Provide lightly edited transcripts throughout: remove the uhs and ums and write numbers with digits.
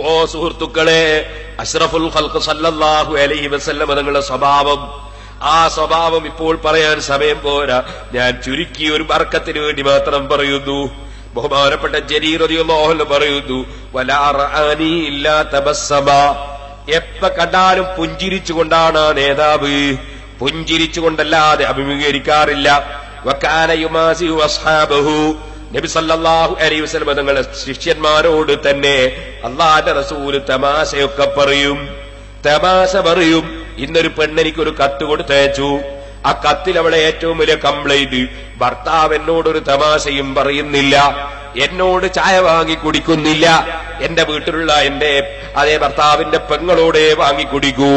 ഓ സുഹൃത്തുക്കളെ, അഷ്റഫുൽ ഖൽഖ് സല്ലല്ലാഹു അലൈഹി വസല്ലം തങ്ങളുടെ സ്വഭാവം, ആ സ്വഭാവം ഇപ്പോൾ പറയാൻ സമയം പോരാ. ഞാൻ ചുരുക്കി ഒരു ബർക്കത്തിന് വേണ്ടി മാത്രം പറയുന്നു. ബഹുമാനപ്പെട്ട ജരീർ റളിയല്ലാഹു അൻഹു പറയുന്നു, വലാ റആനി ഇല്ലാ തബസ്സമ. എപ്പ കണ്ടാലും പുഞ്ചിരിച്ചുകൊണ്ടാണ് ആ നേതാവ്, പുഞ്ചിരിച്ചുകൊണ്ടല്ലാതെ അഭിമുഖീകരിക്കാറില്ല. വകാന യുമാസി വസ്ഹാബഹു. നബി സല്ലല്ലാഹു അലൈഹി വസല്ലം തങ്ങളുടെ ശിഷ്യന്മാരോട് തന്നെ അല്ലാഹുവിന്റെ റസൂൽ തമാശയൊക്കെ പറയും, തമാശ പറയും. ഇന്നൊരു പെണ്ണെനിക്കൊരു കത്ത് കൊടുത്തയച്ചു. ആ കത്തിൽ അവളെ ഏറ്റവും വലിയ കംപ്ലൈന്റ്, ഭർത്താവ് എന്നോടൊരു തമാശയും പറയുന്നില്ല, എന്നോട് ചായ വാങ്ങി കുടിക്കുന്നില്ല, എന്റെ വീട്ടിലുള്ള എന്റെ അതേ ഭർത്താവിന്റെ പെങ്ങളോടെ വാങ്ങി കുടിക്കൂ.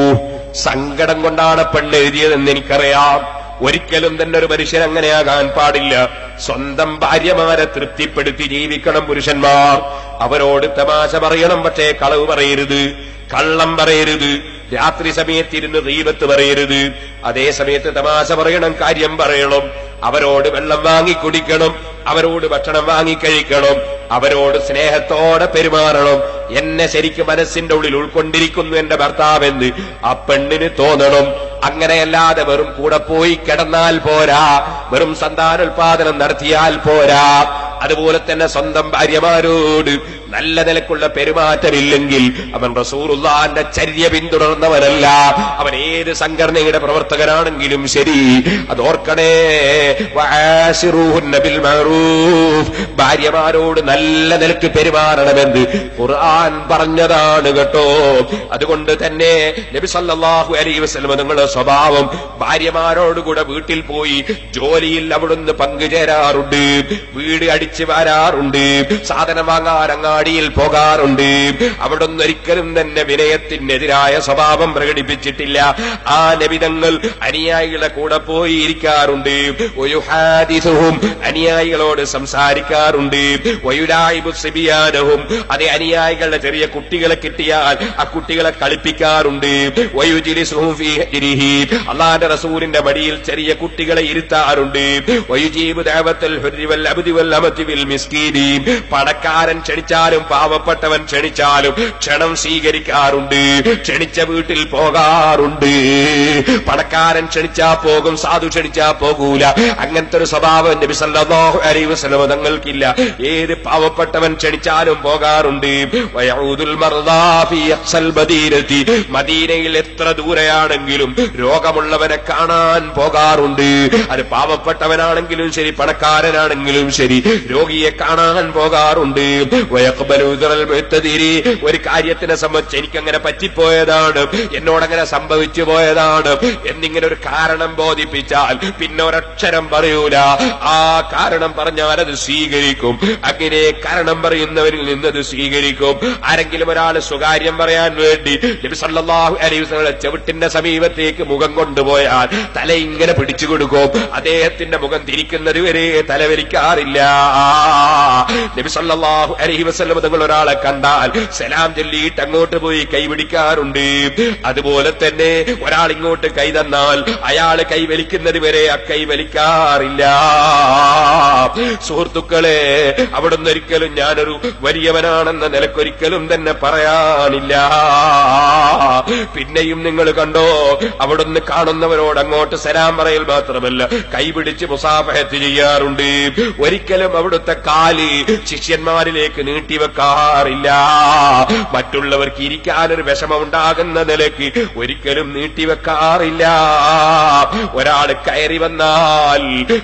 സങ്കടം കൊണ്ടാണ് പെണ്ണ് എഴുതിയതെന്ന് എനിക്കറിയാം. ഒരിക്കലും തന്നെ ഒരു മനുഷ്യൻ അങ്ങനെയാകാൻ പാടില്ല. സ്വന്തം ഭാര്യമാരെ തൃപ്തിപ്പെടുത്തി ജീവിക്കണം പുരുഷന്മാർ. അവരോട് തമാശ പറയണം, പക്ഷേ കളവ് പറയരുത്, കള്ളം പറയരുത്, രാത്രി സമയത്തിരുന്ന് ഗീബത്ത് പറയരുത്. അതേ സമയത്ത് തമാശ പറയണം, കാര്യം പറയണം. അവരോട് വെള്ളം വാങ്ങിക്കുടിക്കണം, അവരോട് ഭക്ഷണം വാങ്ങിക്കഴിക്കണം, അവരോട് സ്നേഹത്തോടെ പെരുമാറണം. എന്നെ ശരിക്കും മനസ്സിന്റെ ഉള്ളിൽ ഉൾക്കൊണ്ടിരിക്കുന്നു എന്റെ ഭർത്താവെന്ന് ആ പെണ്ണിന് തോന്നണം. അങ്ങനെയല്ലാതെ വെറും കൂടെ പോയി കിടന്നാൽ പോരാ, വെറും സന്താനോൽപാദനം നടത്തിയാൽ പോരാ. അതുപോലെ തന്നെ സ്വന്തം ഭാര്യമാരോട് നല്ല നിലക്കുള്ള പെരുമാറ്റമില്ലെങ്കിൽ അവൻ റസൂലുള്ളാഹിന്റെ ചര്യ പിന്തുടർന്നവനല്ല. അവൻ ഏത് സംഘടനയുടെ പ്രവർത്തകനാണെങ്കിലും ശരി, അതോർക്കണേ. വആശിറൂഹുന്ന ബിൽ മഅറൂഫ്. ഭാര്യമാരോട് നല്ല നിലക്ക് പെരുമാറണമെന്ന് ഖുർആൻ പറഞ്ഞതാണ് കേട്ടോ. അതുകൊണ്ട് തന്നെ നബി സല്ലല്ലാഹു അലൈഹി വസല്ലം നിങ്ങളുടെ സ്വഭാവം, ഭാര്യമാരോടുകൂടെ വീട്ടിൽ പോയി ജോലിയിൽ അവിടുന്ന് പങ്കുചേരാറുണ്ട്, വീട് അടിച്ചു വാരാറുണ്ട്, സാധനം വാങ്ങാൻ അങ്ങാടിയിൽ പോകാറുണ്ട്. അവിടുന്ന് ഒരിക്കലും തന്നെ വിനയത്തിനെതിരായ സ്വഭാവം പ്രകടിപ്പിച്ചിട്ടില്ല. ആ നബിതങ്ങൾ അനുയായികളെ കൂടെ പോയി ഇരിക്കാറുണ്ട്, അനുയായികളോട് സംസാരിക്കാറുണ്ട്, അതേ അനുയായികളുടെ ചെറിയ കുട്ടികളെ കിട്ടിയാൽ ആ കുട്ടികളെ കളിപ്പിക്കാറുണ്ട്. അല്ലാഹുവിന്റെ റസൂലിന്റെ മടിയിൽ ചെറിയ കുട്ടികളെ ഇരുത്താറുണ്ട്. പണക്കാരൻ ക്ഷണിച്ചാലും പാവപ്പെട്ടവൻ ക്ഷണിച്ചാലും ക്ഷണം സ്വീകരിക്കാറുണ്ട്, ക്ഷണിച്ച വീട്ടിൽ പോകാറുണ്ട്. പണക്കാരൻ ക്ഷണിച്ചാ പോകും, സാധു ക്ഷണിച്ചാ പോകൂല. അങ്ങനത്തെ ഒരു സ്വഭാവം നബി സല്ലല്ലാഹു അലൈഹി വസല്ലം തങ്ങൾക്കില്ല. ഏത് പാവപ്പെട്ടവൻ ക്ഷണിച്ചാലും പോകാറുണ്ട്. മദീനയിൽ എത്ര ദൂരെയാണെങ്കിലും രോഗമുള്ളവനെ കാണാൻ പോകാറുണ്ട്. അത് പാവപ്പെട്ടവനാണെങ്കിലും ശരി, പണക്കാരനാണെങ്കിലും ശരി, രോഗിയെ കാണാൻ പോകാറുണ്ട്. ഒരു കാര്യത്തിനെ സംബന്ധിച്ച് എനിക്കങ്ങനെ പറ്റിപ്പോയതാണ്, എന്നോടങ്ങനെ സംഭവിച്ചു പോയതാണ് എന്നിങ്ങനെ ഒരു കാരണം ബോധിപ്പിച്ചാൽ പിന്നെ ഒരക്ഷരം പറയൂല. ആ കാരണം പറഞ്ഞാൽ അത് സ്വീകരിക്കും. അങ്ങനെ കാരണം പറയുന്നവരിൽ നിന്നത് സ്വീകരിക്കും. ആരെങ്കിലും ഒരാൾ സ്വകാര്യം പറയാൻ വേണ്ടി നബി സല്ലല്ലാഹു അലൈഹി വസല്ലം ചെവിട്ടിന്റെ സമീപത്തേക്ക് മുഖം കൊണ്ടുപോയാൽ തല ഇങ്ങനെ പിടിച്ചു കൊടുക്കും. അദ്ദേഹത്തിന്റെ മുഖം തിരിക്കുന്നത് വരെ തലവലിക്കാറില്ല. നബി സല്ലല്ലാഹു അലൈഹി വസല്ലം തങ്ങൾ ഒരാളെ കണ്ടാൽ സലാം ചൊല്ലിയിട്ട് അങ്ങോട്ട് പോയി കൈപിടിക്കാറുണ്ട്. അതുപോലെ തന്നെ ഒരാൾ ഇങ്ങോട്ട് കൈ തന്നാൽ അയാൾ കൈ വലിക്കുന്നത് വരെ ആ കൈ വലിക്കാറില്ല. സുഹൃത്തുക്കളെ, അവിടുന്ന് ഒരിക്കലും ഞാനൊരു വലിയവനാണെന്ന നിലക്കൊരിക്കലും തന്നെ പറയാനില്ല. പിന്നെയും നിങ്ങൾ കണ്ടോ, അവിടുന്ന് കാണുന്നവരോട് അങ്ങോട്ട് സലാം പറയൽ മാത്രമല്ല കൈപിടിച്ച് മുസാഫഹത്ത് ചെയ്യാറുണ്ട്. ഒരിക്കലും അവിടുത്തെ കാല് ശിഷ്യന്മാരിലേക്ക് നീട്ടിവെക്കാറില്ല. മറ്റുള്ളവർക്ക് ഇരിക്കാനൊരു വിഷമമുണ്ടാകുന്ന നിലയ്ക്ക് ഒരിക്കലും നീട്ടിവെക്കാറില്ല. ഒരാൾ കയറി വന്നാൽ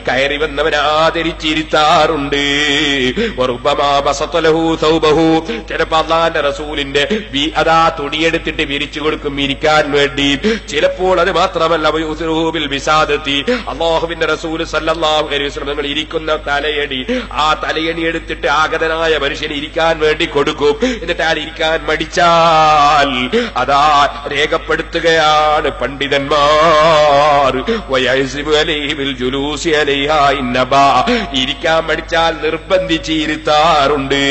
കയറി വന്നവനെ ആദരിച്ചിരുത്താറുണ്ട്. ചിലപ്പോ അല്ലാഹുവിന്റെ റസൂലിന്റെ അതാ തുണിയെടുത്തിട്ട് വിരിച്ചു കൊടുക്കും ഇരിക്കാൻ വേണ്ടി. ചിലപ്പോൾ അത് മാത്രമല്ല, അല്ലാഹുവിന്റെ റസൂൽ സല്ലല്ലാഹു അലൈഹി വസല്ലം ഇരിക്കുന്ന തലയടി, ആ തലയണി എടുത്തിട്ട് ആഗതനായ മനുഷ്യന് ഇരിക്കാൻ വേണ്ടി കൊടുക്കും. എന്നിട്ട് അയാൾ ഇരിക്കാൻ മടിച്ചാൽ അതാ രേഖപ്പെടുത്തുകയാണ് പണ്ഡിതന്മാർ, ഇരിക്കാൻ മടിച്ചാൽ നിർബന്ധിച്ച് ഇരുത്താറുണ്ട്.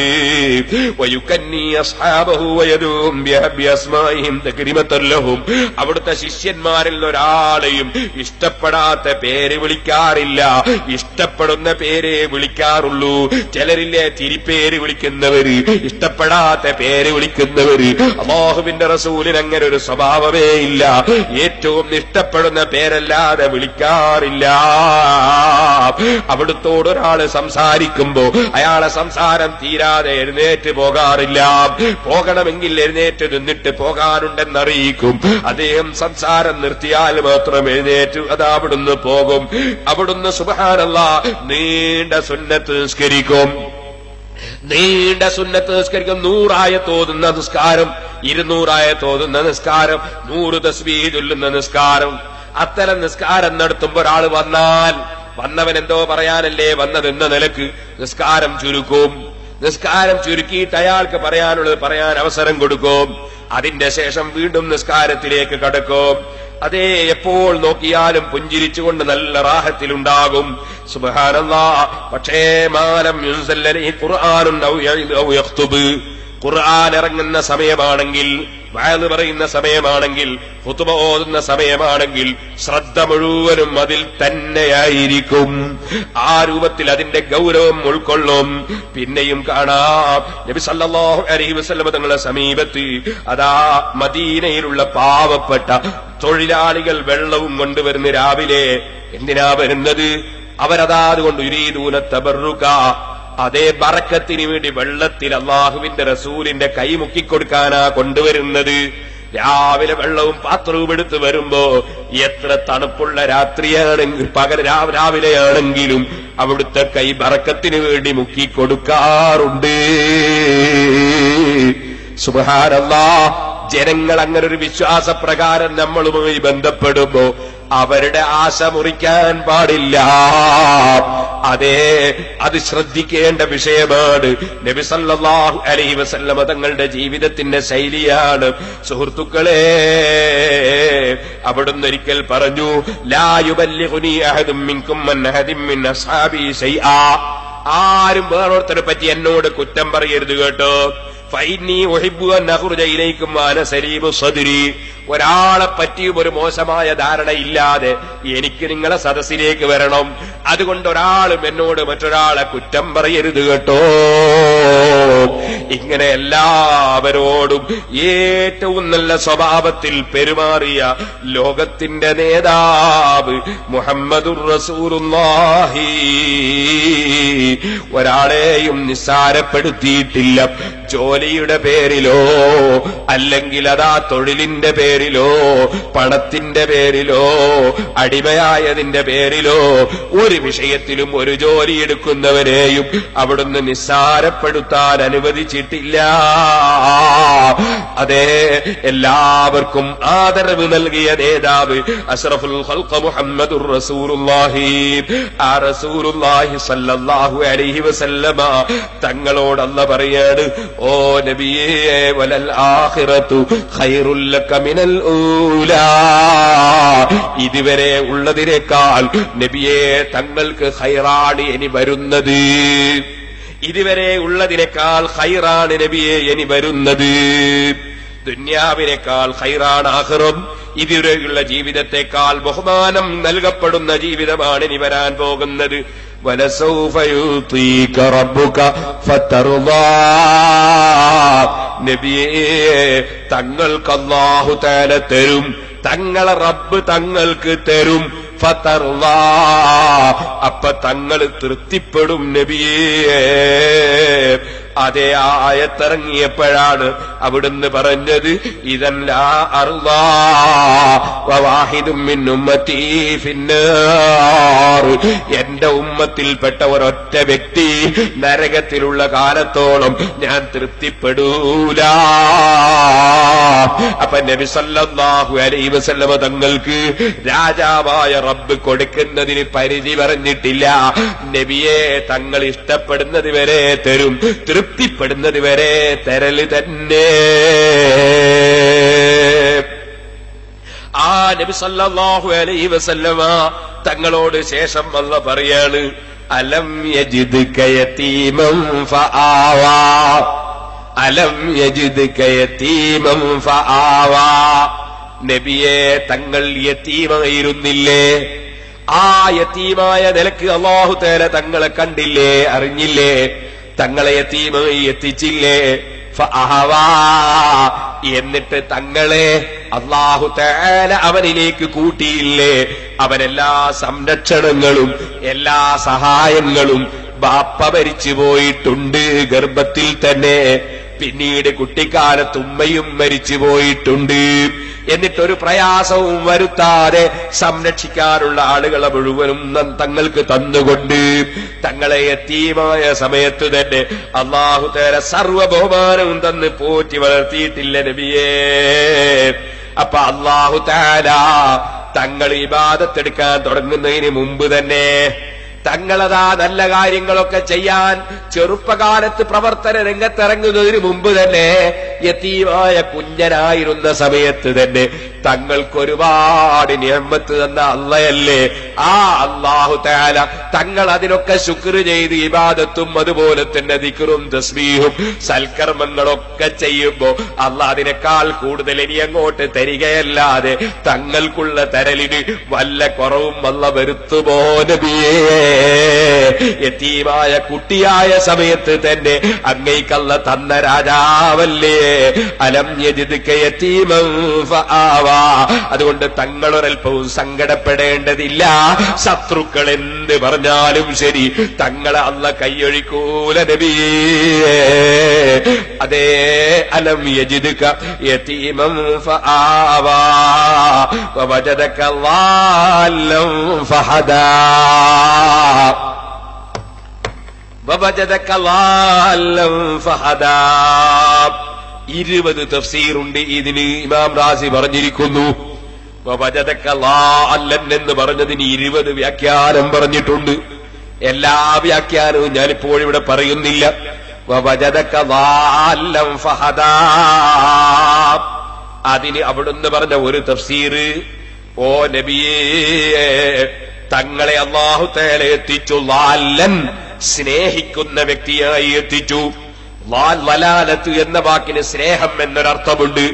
അവിടുത്തെ ശിഷ്യന്മാരിൽ ഒരാളെയും ഇഷ്ടപ്പെടാത്ത പേര് വിളിക്കാറില്ല, ഇഷ്ടപ്പെടുന്ന പേരെ വിളിക്കാറുള്ളൂ. ചിലരില്ലേ തിരിപ്പേര് വിളിക്കുന്നവര്, വിളിക്കുന്നവര്, ഇഷ്ടപ്പെടാത്ത പേര് വിളിക്കുന്നവര്. അല്ലാഹുവിന്റെ റസൂലിന് അങ്ങനെ ഒരു സ്വഭാവമേ ഇല്ല. ഏറ്റവും ഇഷ്ടപ്പെടുന്ന പേരല്ലാതെ വിളിക്കാറില്ല. അവിടുത്തോട് ഒരാള് സംസാരിക്കുമ്പോ അയാളെ സംസാരം തീരാതെ എഴുന്നേറ്റ് പോകാറില്ല. പോകണമെങ്കിൽ എഴുന്നേറ്റ് നിന്നിട്ട് പോകാനുണ്ടെന്നറിയിക്കും. അദ്ദേഹം സംസാരം നിർത്തിയാൽ മാത്രം എഴുന്നേറ്റ് അവിടുന്ന് പോകും. അവിടുന്ന് സുബ്ഹാനല്ലാഹ് നീണ്ട സുന്നത്ത് നിസ്കരിക്കും. 100 ആയത്ത് ഓതുന്ന നിസ്കാരം, 200 ആയത്ത് ഓതുന്ന നിസ്കാരം, 100 തസ്ബീഹ് ചൊല്ലുന്ന നിസ്കാരം. അത്തരം നിസ്കാരം നടത്തുമ്പോ ഒരാൾ വന്നവൻ എന്തോ പറയാനല്ലേ വന്നതെന്ന നിലക്ക് നിസ്കാരം ചുരുക്കും. നിസ്കാരം ചുരുക്കിയിട്ട് അയാൾക്ക് പറയാനുള്ളത് പറയാൻ അവസരം കൊടുക്കും. അതിന്റെ ശേഷം വീണ്ടും നിസ്കാരത്തിലേക്ക് കടക്കും. അതേ, എപ്പോൾ നോക്കിയാലും പുഞ്ചിരിച്ചുകൊണ്ട് നല്ല റാഹത്തിലുണ്ടാകും. സുബ്ഹാനല്ലാഹ്. പക്ഷേ മാലം യുൻസൽ അലൈഹി ഖുർആനുൻ ഔ യഖ്തുബ്, ഖുർആൻ ഇറങ്ങുന്ന സമയമാണെങ്കിൽ, വഅദ് പറയുന്ന സമയമാണെങ്കിൽ, ഖുതുബ ഓതുന്ന സമയമാണെങ്കിൽ ശ്രദ്ധ മുഴുവനും അതിൽ തന്നെയായിരിക്കും. ആ രൂപത്തിൽ അതിന്റെ ഗൗരവം ഉൾക്കൊള്ളും. പിന്നെയും കാണാം നബി സല്ലല്ലാഹു അലൈഹി വസല്ലം തങ്ങളുടെ സമീപത്ത് അതാ മദീനയിലുള്ള പാവപ്പെട്ട തൊഴിലാളികൾ വെള്ളവും കൊണ്ടുവരുന്ന രാവിലെ. എന്തിനാ വരുന്നത്? അവരതാതുകൊണ്ട് യുരീദൂന തബറുക, അതേ ബറക്കത്തിന് വേണ്ടി വെള്ളത്തിൽ അല്ലാഹുവിന്റെ റസൂലിന്റെ കൈ മുക്കിക്കൊടുക്കാനാ കൊണ്ടുവരുന്നത്. രാവിലെ വെള്ളവും പാത്രവും എടുത്ത് വരുമ്പോ എത്ര തണുപ്പുള്ള രാത്രിയാണെങ്കിൽ രാവിലെയാണെങ്കിലും അവിടുത്തെ കൈ ബറക്കത്തിന് വേണ്ടി മുക്കിക്കൊടുക്കാറുണ്ട്. സുബ്ഹാനല്ലാഹ്. ജനങ്ങൾ അങ്ങനെ ഒരു വിശ്വാസപ്രകാരം നമ്മളുമായി ബന്ധപ്പെടുമ്പോ അവരുടെ ആശ മുറിക്കാൻ പാടില്ല. അതേ, അത് ശ്രദ്ധിക്കേണ്ട വിഷയമാണ്. നബി സല്ലല്ലാഹു അലൈഹി വസല്ലം തങ്ങളുടെ ജീവിതത്തിന്റെ ശൈലിയാണ്. സുഹൃത്തുക്കളെ, അവിടുന്ന് ഒരിക്കൽ പറഞ്ഞു, ലാ യുബല്ലിഗുനി അഹദും മിൻകും മൻ അഹദിൻ മിൻ അസ്ഹാബി ശൈആ, ആരും വേറൊരുത്തരെ പറ്റി എന്നോട് കുറ്റം പറയരുത് കേട്ടോ. ഫൈനി ഉഹിബ്ബു അൻ അഖ്റുജ ഇലൈക്കും വഅന സലീമു സദ്രി, ഒരാളെ പറ്റിയും ഒരു മോശമായ ധാരണയില്ലാതെ എനിക്ക് നിങ്ങളെ സദസ്സിലേക്ക് വരണം. അതുകൊണ്ട് ഒരാളും എന്നോട് മറ്റൊരാളെ കുറ്റം പറയരുത് കേട്ടോ. ഇങ്ങനെ എല്ലാവരോടും ഏറ്റവും നല്ല സ്വഭാവത്തിൽ പെരുമാറിയ ലോകത്തിന്റെ നേതാവ് മുഹമ്മദുർ റസൂലുള്ളാഹി ഒരാളെയും നിസ്സാരപ്പെടുത്തിയിട്ടില്ല. ജോലിയുടെ പേരിലോ അല്ലെങ്കിൽ അതാ തൊഴിലിന്റെ പേരിലോ പണത്തിന്റെ പേരിലോ അടിമയായതിന്റെ പേരിലോ ഒരു വിഷയത്തിലും ഒരു ജോലി എടുക്കുന്നവരെയും അവിടുന്ന് നിസ്സാരപ്പെടുത്താൻ അനുവദിച്ചിട്ടില്ല. അതെ, എല്ലാവർക്കും ആദരവ് നൽകിയ നേതാവ് അഷ്റഫുൽ ഖൽഖ് മുഹമ്മദുർ റസൂലുള്ളാഹി. ആ റസൂലുള്ളാഹി സ്വല്ലല്ലാഹു അലൈഹി വസല്ലമ തങ്ങളോട് അല്ലാഹു പറയാണ്, ഓ നബിയേ, വലൽ ആഖിറതു ഖൈറുൽ ലക മിനൽ ഊലാ, ഇതുവരെ ഉള്ളതിനേക്കാൾ നബിയേ തങ്ങൾക്ക് ഖൈറാണ് ഇനി വരുന്നത്. ഇതുവരെ ഉള്ളതിനേക്കാൾ ഖൈറാണ് നബിയേ ഇനി വരുന്നത്. ദുന്യാവിനേക്കാൾ ഖൈറാണ് ആഖിറം. ഇതുവരെയുള്ള ജീവിതത്തെക്കാൾ ബഹുമാനം നൽകപ്പെടുന്ന ജീവിതമാണ് ഇനി വരാൻ പോകുന്നത്. വലസൗഫ യുതീക റബ്ബുക ഫതർദാ, നബിയേ തങ്ങൾക്ക് അല്ലാഹു തആല തരും, തങ്ങളെ റബ്ബ് തങ്ങൾക്ക് തരും. ഫതർദാ, അപ്പ തങ്ങൾ തൃപ്തിപ്പെടും നബിയേ. അതേ ആയത്തിറങ്ങിയപ്പോഴാണ് അവിടുന്ന് പറഞ്ഞത്, ഇദൻ ലാ അർളാ വവാഹിദും മിൻ ഉമ്മത്തി ഫിന്നാർ, എന്റെ ഉമ്മത്തിൽപ്പെട്ട ഒരൊറ്റ വ്യക്തി നരകത്തിലുള്ള കാലത്തോളം ഞാൻ തൃപ്തിപ്പെടൂല. അപ്പൊ നബി സല്ലല്ലാഹു അലൈഹി വസല്ലം തങ്ങൾക്ക് രാജാവായ റബ്ബ് കൊടുക്കുന്നതിന് പരിധി പറഞ്ഞിട്ടില്ല. നബിയെ തങ്ങൾ ഇഷ്ടപ്പെടുന്നത് വരെ തരും, തൃപ്തിപ്പെടുന്നത് വരെ തരല് തന്നെ. ആ നബി സല്ലല്ലാഹു അലൈഹി വസല്ലമ തങ്ങളോട് ശേഷം അല്ലാഹു പറയാണ്, അലം യജിദ്ക യതീമൻ ഫആവാ, അലം യജിദ്ക യതീമൻ ഫആവാ, നബിയെ തങ്ങൾ യതീമായിരുന്നില്ലേ? ആ യതീമായ നിലക്ക് അല്ലാഹു തആല തങ്ങളെ കണ്ടില്ലേ, അറിഞ്ഞില്ലേ? തങ്ങളെ യതീമായി എത്തിച്ചില്ലേ? ഫഅഹവാ, എന്നിട്ട് തങ്ങളെ അല്ലാഹു തആല അവനിലേക്ക് കൂട്ടിയില്ലേ? അവനെല്ലാ സംരക്ഷണങ്ങളും എല്ലാ സഹായങ്ങളും ബാപ്പ മരിച്ചു പോയിട്ടുണ്ട് ഗർഭത്തിൽ തന്നെ. പിന്നീട് കുട്ടിക്കാലത്ത് ഉമ്മയും മരിച്ചു പോയിട്ടുണ്ട്. എന്നിട്ടൊരു പ്രയാസവും വരുത്താതെ സംരക്ഷിക്കാനുള്ള ആളുകളെ മുഴുവനും തങ്ങൾക്ക് തന്നുകൊണ്ട് തങ്ങളെ യതീമായ സമയത്ത് തന്നെ അല്ലാഹു തആല സർവ്വ ബഹുമാനവും തന്ന് പോറ്റി വളർത്തിയിട്ടില്ല നബിയേ? അപ്പൊ അല്ലാഹു തആല തങ്ങൾ ഇബാദത്തെടുക്കാൻ തുടങ്ങുന്നതിന് മുമ്പ് തന്നെ തങ്ങളതാ നല്ല കാര്യങ്ങളൊക്കെ ചെയ്യാൻ ചെറുപ്പകാലത്ത് പ്രവർത്തന രംഗത്തിറങ്ങുന്നതിന് മുമ്പ് തന്നെ യതീമായ കുഞ്ഞനായിരുന്ന സമയത്ത് തന്നെ തങ്ങൾക്കൊരുപാട് നിഅമത്ത് തന്ന അള്ളയല്ലേ? ആ അല്ലാഹു തആല തങ്ങൾ അതിനൊക്കെ ശുക്ർ ചെയ്ത് ഇബാദത്തും അതുപോലെ തന്നെ ദിക്റും തസ്ബീഹും സൽക്കർമ്മങ്ങളൊക്കെ ചെയ്യുമ്പോ അല്ലാഹ് അതിനേക്കാൾ കൂടുതൽ ഇനി അങ്ങോട്ട് തരികയല്ലാതെ തങ്ങൾക്കുള്ള തരലിന് വല്ല കുറവും അല്ലാഹ് വരുത്തുമോ നബിയേ? യതീമായ കുട്ടിയായ സമയത്ത് തന്നെ അങ്ങേക്കല്ല തന്ന രാജാവല്ലേ? അലം യജിദ്ക യതീമൻ ഫആവ. അതുകൊണ്ട് തങ്ങളൊരൽപ്പവും സങ്കടപ്പെടേണ്ടതില്ല. ശത്രുക്കൾ എന്ത് പറഞ്ഞാലും ശരി തങ്ങളെ അല്ലാഹ് കൈയൊഴിക്കൂല നബിയേ. അതേ, അലം യജിദ്ക യതീമൻ ഫആവ വവജദക ളാല്ലൻ ഫഹദാ. 20 തഫ്സീറുണ്ട് ഇതിന്. ഇമാം റാസി പറഞ്ഞിരിക്കുന്നു വവജദക ളാല്ലൻ എന്ന് പറഞ്ഞതിന് 20 വ്യാഖ്യാനം പറഞ്ഞിട്ടുണ്ട്. എല്ലാ വ്യാഖ്യാനവും ഞാനിപ്പോൾ ഇവിടെ പറയുന്നില്ല. വവജദക ളാല്ലൻ ഫഹദാ, അതിന് അവിടുന്ന് പറഞ്ഞ ഒരു തഫ്സീർ, ഓ നബിയേ തങ്ങളെ അല്ലാഹു തആല എത്തിച്ചു ളാല്ലൻ, സ്നേഹിക്കുന്ന വ്യക്തിയായി എത്തിച്ചു. വലാലത്ത് എന്ന വാക്കിന് സ്നേഹം എന്നൊരർത്ഥമുണ്ട്.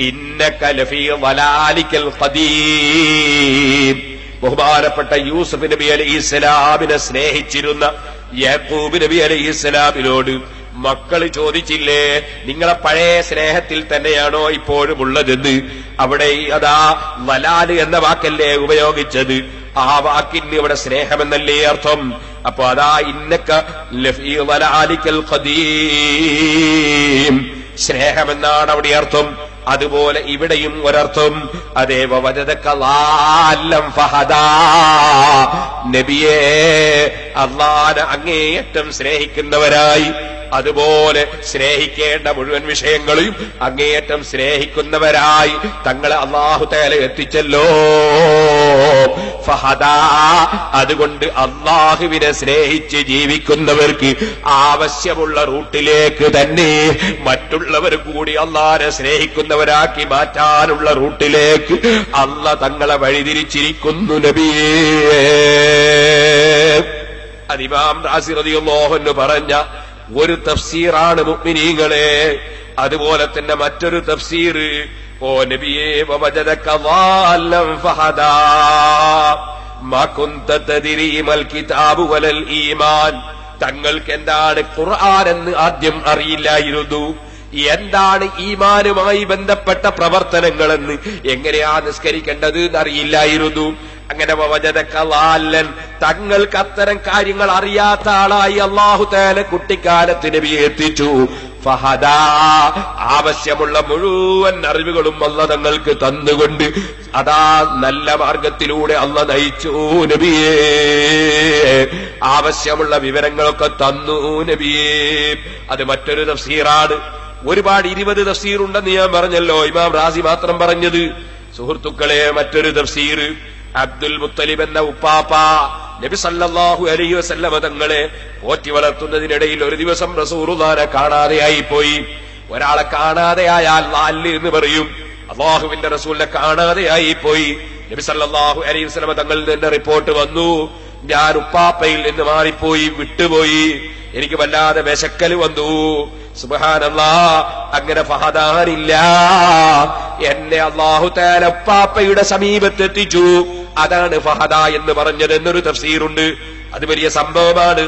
ഇന്നക ലഫീ വലാലിക്കൽ ഖദീം. ബഹുമാനപ്പെട്ട യൂസുഫ് നബി അലൈഹിസ്സലാമിനെ സ്നേഹിച്ചിരുന്ന യാക്കൂബ് നബി അലൈഹിസ്സലാമിനോട് മക്കൾ ചോദിച്ചില്ലേ, നിങ്ങളെ പഴയ സ്നേഹത്തിൽ തന്നെയാണോ ഇപ്പോഴും ഉള്ളതെന്ന്? അവിടെ അതാ വലാല് എന്ന വാക്കല്ലേ ഉപയോഗിച്ചത്? ആ വാക്കിന് ഇവിടെ സ്നേഹമെന്നല്ലേ അർത്ഥം? അപ്പൊ അതാ ഇന്നക ലഫീ വലാലിക്കൽ ഖദീം, സ്നേഹമെന്നാണ് അവിടെ അർത്ഥം. അതുപോലെ ഇവിടെയും ഒരർത്ഥം, അതേ വവജദക ളാല്ലൻ ഫഹദാ, നബിയേ അല്ലാഹുവിനെ അങ്ങേയറ്റം സ്നേഹിക്കുന്നവരായി, അതുപോലെ സ്നേഹിക്കേണ്ട മുഴുവൻ വിഷയങ്ങളെയും അങ്ങേയറ്റം സ്നേഹിക്കുന്നവരായി തങ്ങളെ അല്ലാഹു തആല എത്തിച്ചല്ലോ. ഫഹദാ, അതുകൊണ്ട് അല്ലാഹുവിനെ സ്നേഹിച്ച് ജീവിക്കുന്നവർക്ക് ആവശ്യമുള്ള റൂട്ടിലേക്ക് തന്നെ മറ്റുള്ളവർ കൂടി അല്ലാഹുവിനെ സ്നേഹിക്കുന്നവരാക്കി മാറ്റാനുള്ള റൂട്ടിലേക്ക് അല്ലാഹ് തങ്ങളെ വഴിതിരിച്ചിരിക്കുന്നു നബിയേ. അത് ഇമാം റാസി റളിയല്ലാഹു അൻഹു പറഞ്ഞ ഒരു തഫ്സീറാണ് മുഅ്മിനീങ്ങളെ. അതുപോലെ തന്നെ മറ്റൊരു തഫ്സീർ, ഓ നബിയേ വവജദക ളാല്ലൻ ഫഹദാ മാ കുൻത തദ്രീ മൽ കിതാബു വലൽ ഈമാൻ. തങ്ങൾക്ക് എന്താണ് ഖുർആൻ എന്ന് ആദ്യം അറിയില്ലായിരുന്നു, എന്താണ് ഈമാനുമായി ബന്ധപ്പെട്ട പ്രവർത്തനങ്ങളെന്ന്, എങ്ങനെയാ നിസ്കരിക്കേണ്ടത് എന്നറിയില്ലായിരുന്നു. അങ്ങനെ വവജദക ളാല്ലൻ, തങ്ങൾക്ക് അത്തരം കാര്യങ്ങൾ അറിയാത്ത ആളായി അല്ലാഹു തആല കുട്ടിക്കാലത്ത് നബിയെ എത്തിച്ചു. ഫഹദാ, ആവശ്യമുള്ള മുഴുവൻ അറിവുകളും അല്ലാഹ് തങ്ങൾക്ക് തന്നുകൊണ്ട് അതാ നല്ല മാർഗത്തിലൂടെ അല്ലാഹ് നയിച്ചു നബിയേ. ആവശ്യമുള്ള വിവരങ്ങളൊക്കെ തന്നു നബിയേ. അത് മറ്റൊരു തഫ്സീറാണ്. ഒരുപാട് 20 തഫ്സീറുണ്ടെന്ന് ഞാൻ പറഞ്ഞല്ലോ, ഇമാം റാസി മാത്രം പറഞ്ഞത്. സുഹൃത്തുക്കളെ, മറ്റൊരു തഫ്സീർ, അബ്ദുൽ മുത്തലിബ് എന്ന ഉപ്പാപ്പ നബി സല്ലല്ലാഹു അലൈഹി വസല്ലമ തങ്ങളെ പോറ്റി വളർത്തുന്നതിനിടയിൽ ഒരു ദിവസം റസൂലുള്ളാഹിനെ കാണാതെയായി പോയി. ഒരാളെ കാണാതെയായാൽ ലാല് എന്ന് പറയും. അല്ലാഹുവിന്റെ റസൂലിനെ കാണാതെയായി പോയി. നബി സല്ലല്ലാഹു അലൈഹി വസല്ലമ തങ്ങളിൽ നിന്ന് റിപ്പോർട്ട് വന്നു, ഞാൻ ഉപ്പാപ്പയിൽ നിന്ന് മാറിപ്പോയി, വിട്ടുപോയി, എനിക്ക് വല്ലാതെ വിശക്കല് വന്നു. സുബ്ഹാനല്ലാഹ്, അങ്ങനെ ഫഹദാനില്ല, എന്നെ അല്ലാഹു തആല ഉപ്പാപ്പയുടെ സമീപത്തെത്തിച്ചു. അതാണ് ഫഹദ എന്ന് പറഞ്ഞത് എന്നൊരു തഫ്സീറുണ്ട്. അത് വലിയ സംഭവമാണ്.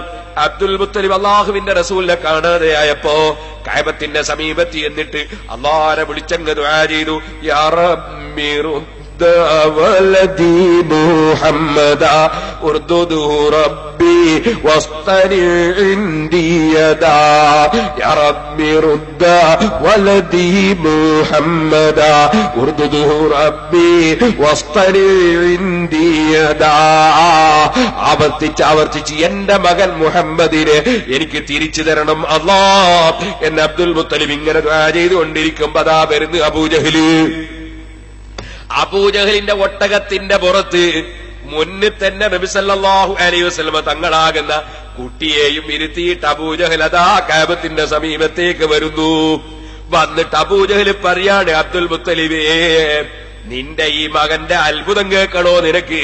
അബ്ദുൽ മുത്തലിബ് അള്ളാഹുവിന്റെ റസൂലിനെ കാണാതെയായപ്പോ കഅബത്തിന്റെ സമീപത്ത് എന്നിട്ട് അള്ളാഹനെ വിളിച്ചങ്ങ് ദുആ ചെയ്തു, യാ റബ്ബി ولدي محمدا اردده ربي واصطنع عندي يدا يا ربي رد ولدي محمدا اردده ربي واصطنع عندي يدا. ആവർത്തിച്ച് എന്റെ മകൻ മുഹമ്മദിനെ എനിക്ക് തിരിച്ചു തരണം അല്ലാഹ് എന്ന് അബ്ദുൽ മുത്തലിബ് ഇങ്ങനെ ദുആ ചെയ്തുകൊണ്ടിരിക്കുമ്പോ അതാ വരുന്നു അബൂജഹലിന്റെ ഒട്ടകത്തിന്റെ പുറത്ത് മുന്നിൽ തന്നെ നബി സല്ലല്ലാഹു അലൈഹി വസല്ലം തങ്ങളാകുന്ന കുട്ടിയെയും ഇരുത്തിയിട്ട് അബൂജഹൽ അതാ കഅബത്തിന്റെ സമീപത്തേക്ക് വരുന്നു. വന്നിട്ട് അബൂജഹൽ പറയാണ്, അബ്ദുൽ മുത്തലിബേ, നിന്റെ ഈ മകന്റെ അത്ഭുതം കേൾക്കണോ നിനക്ക്?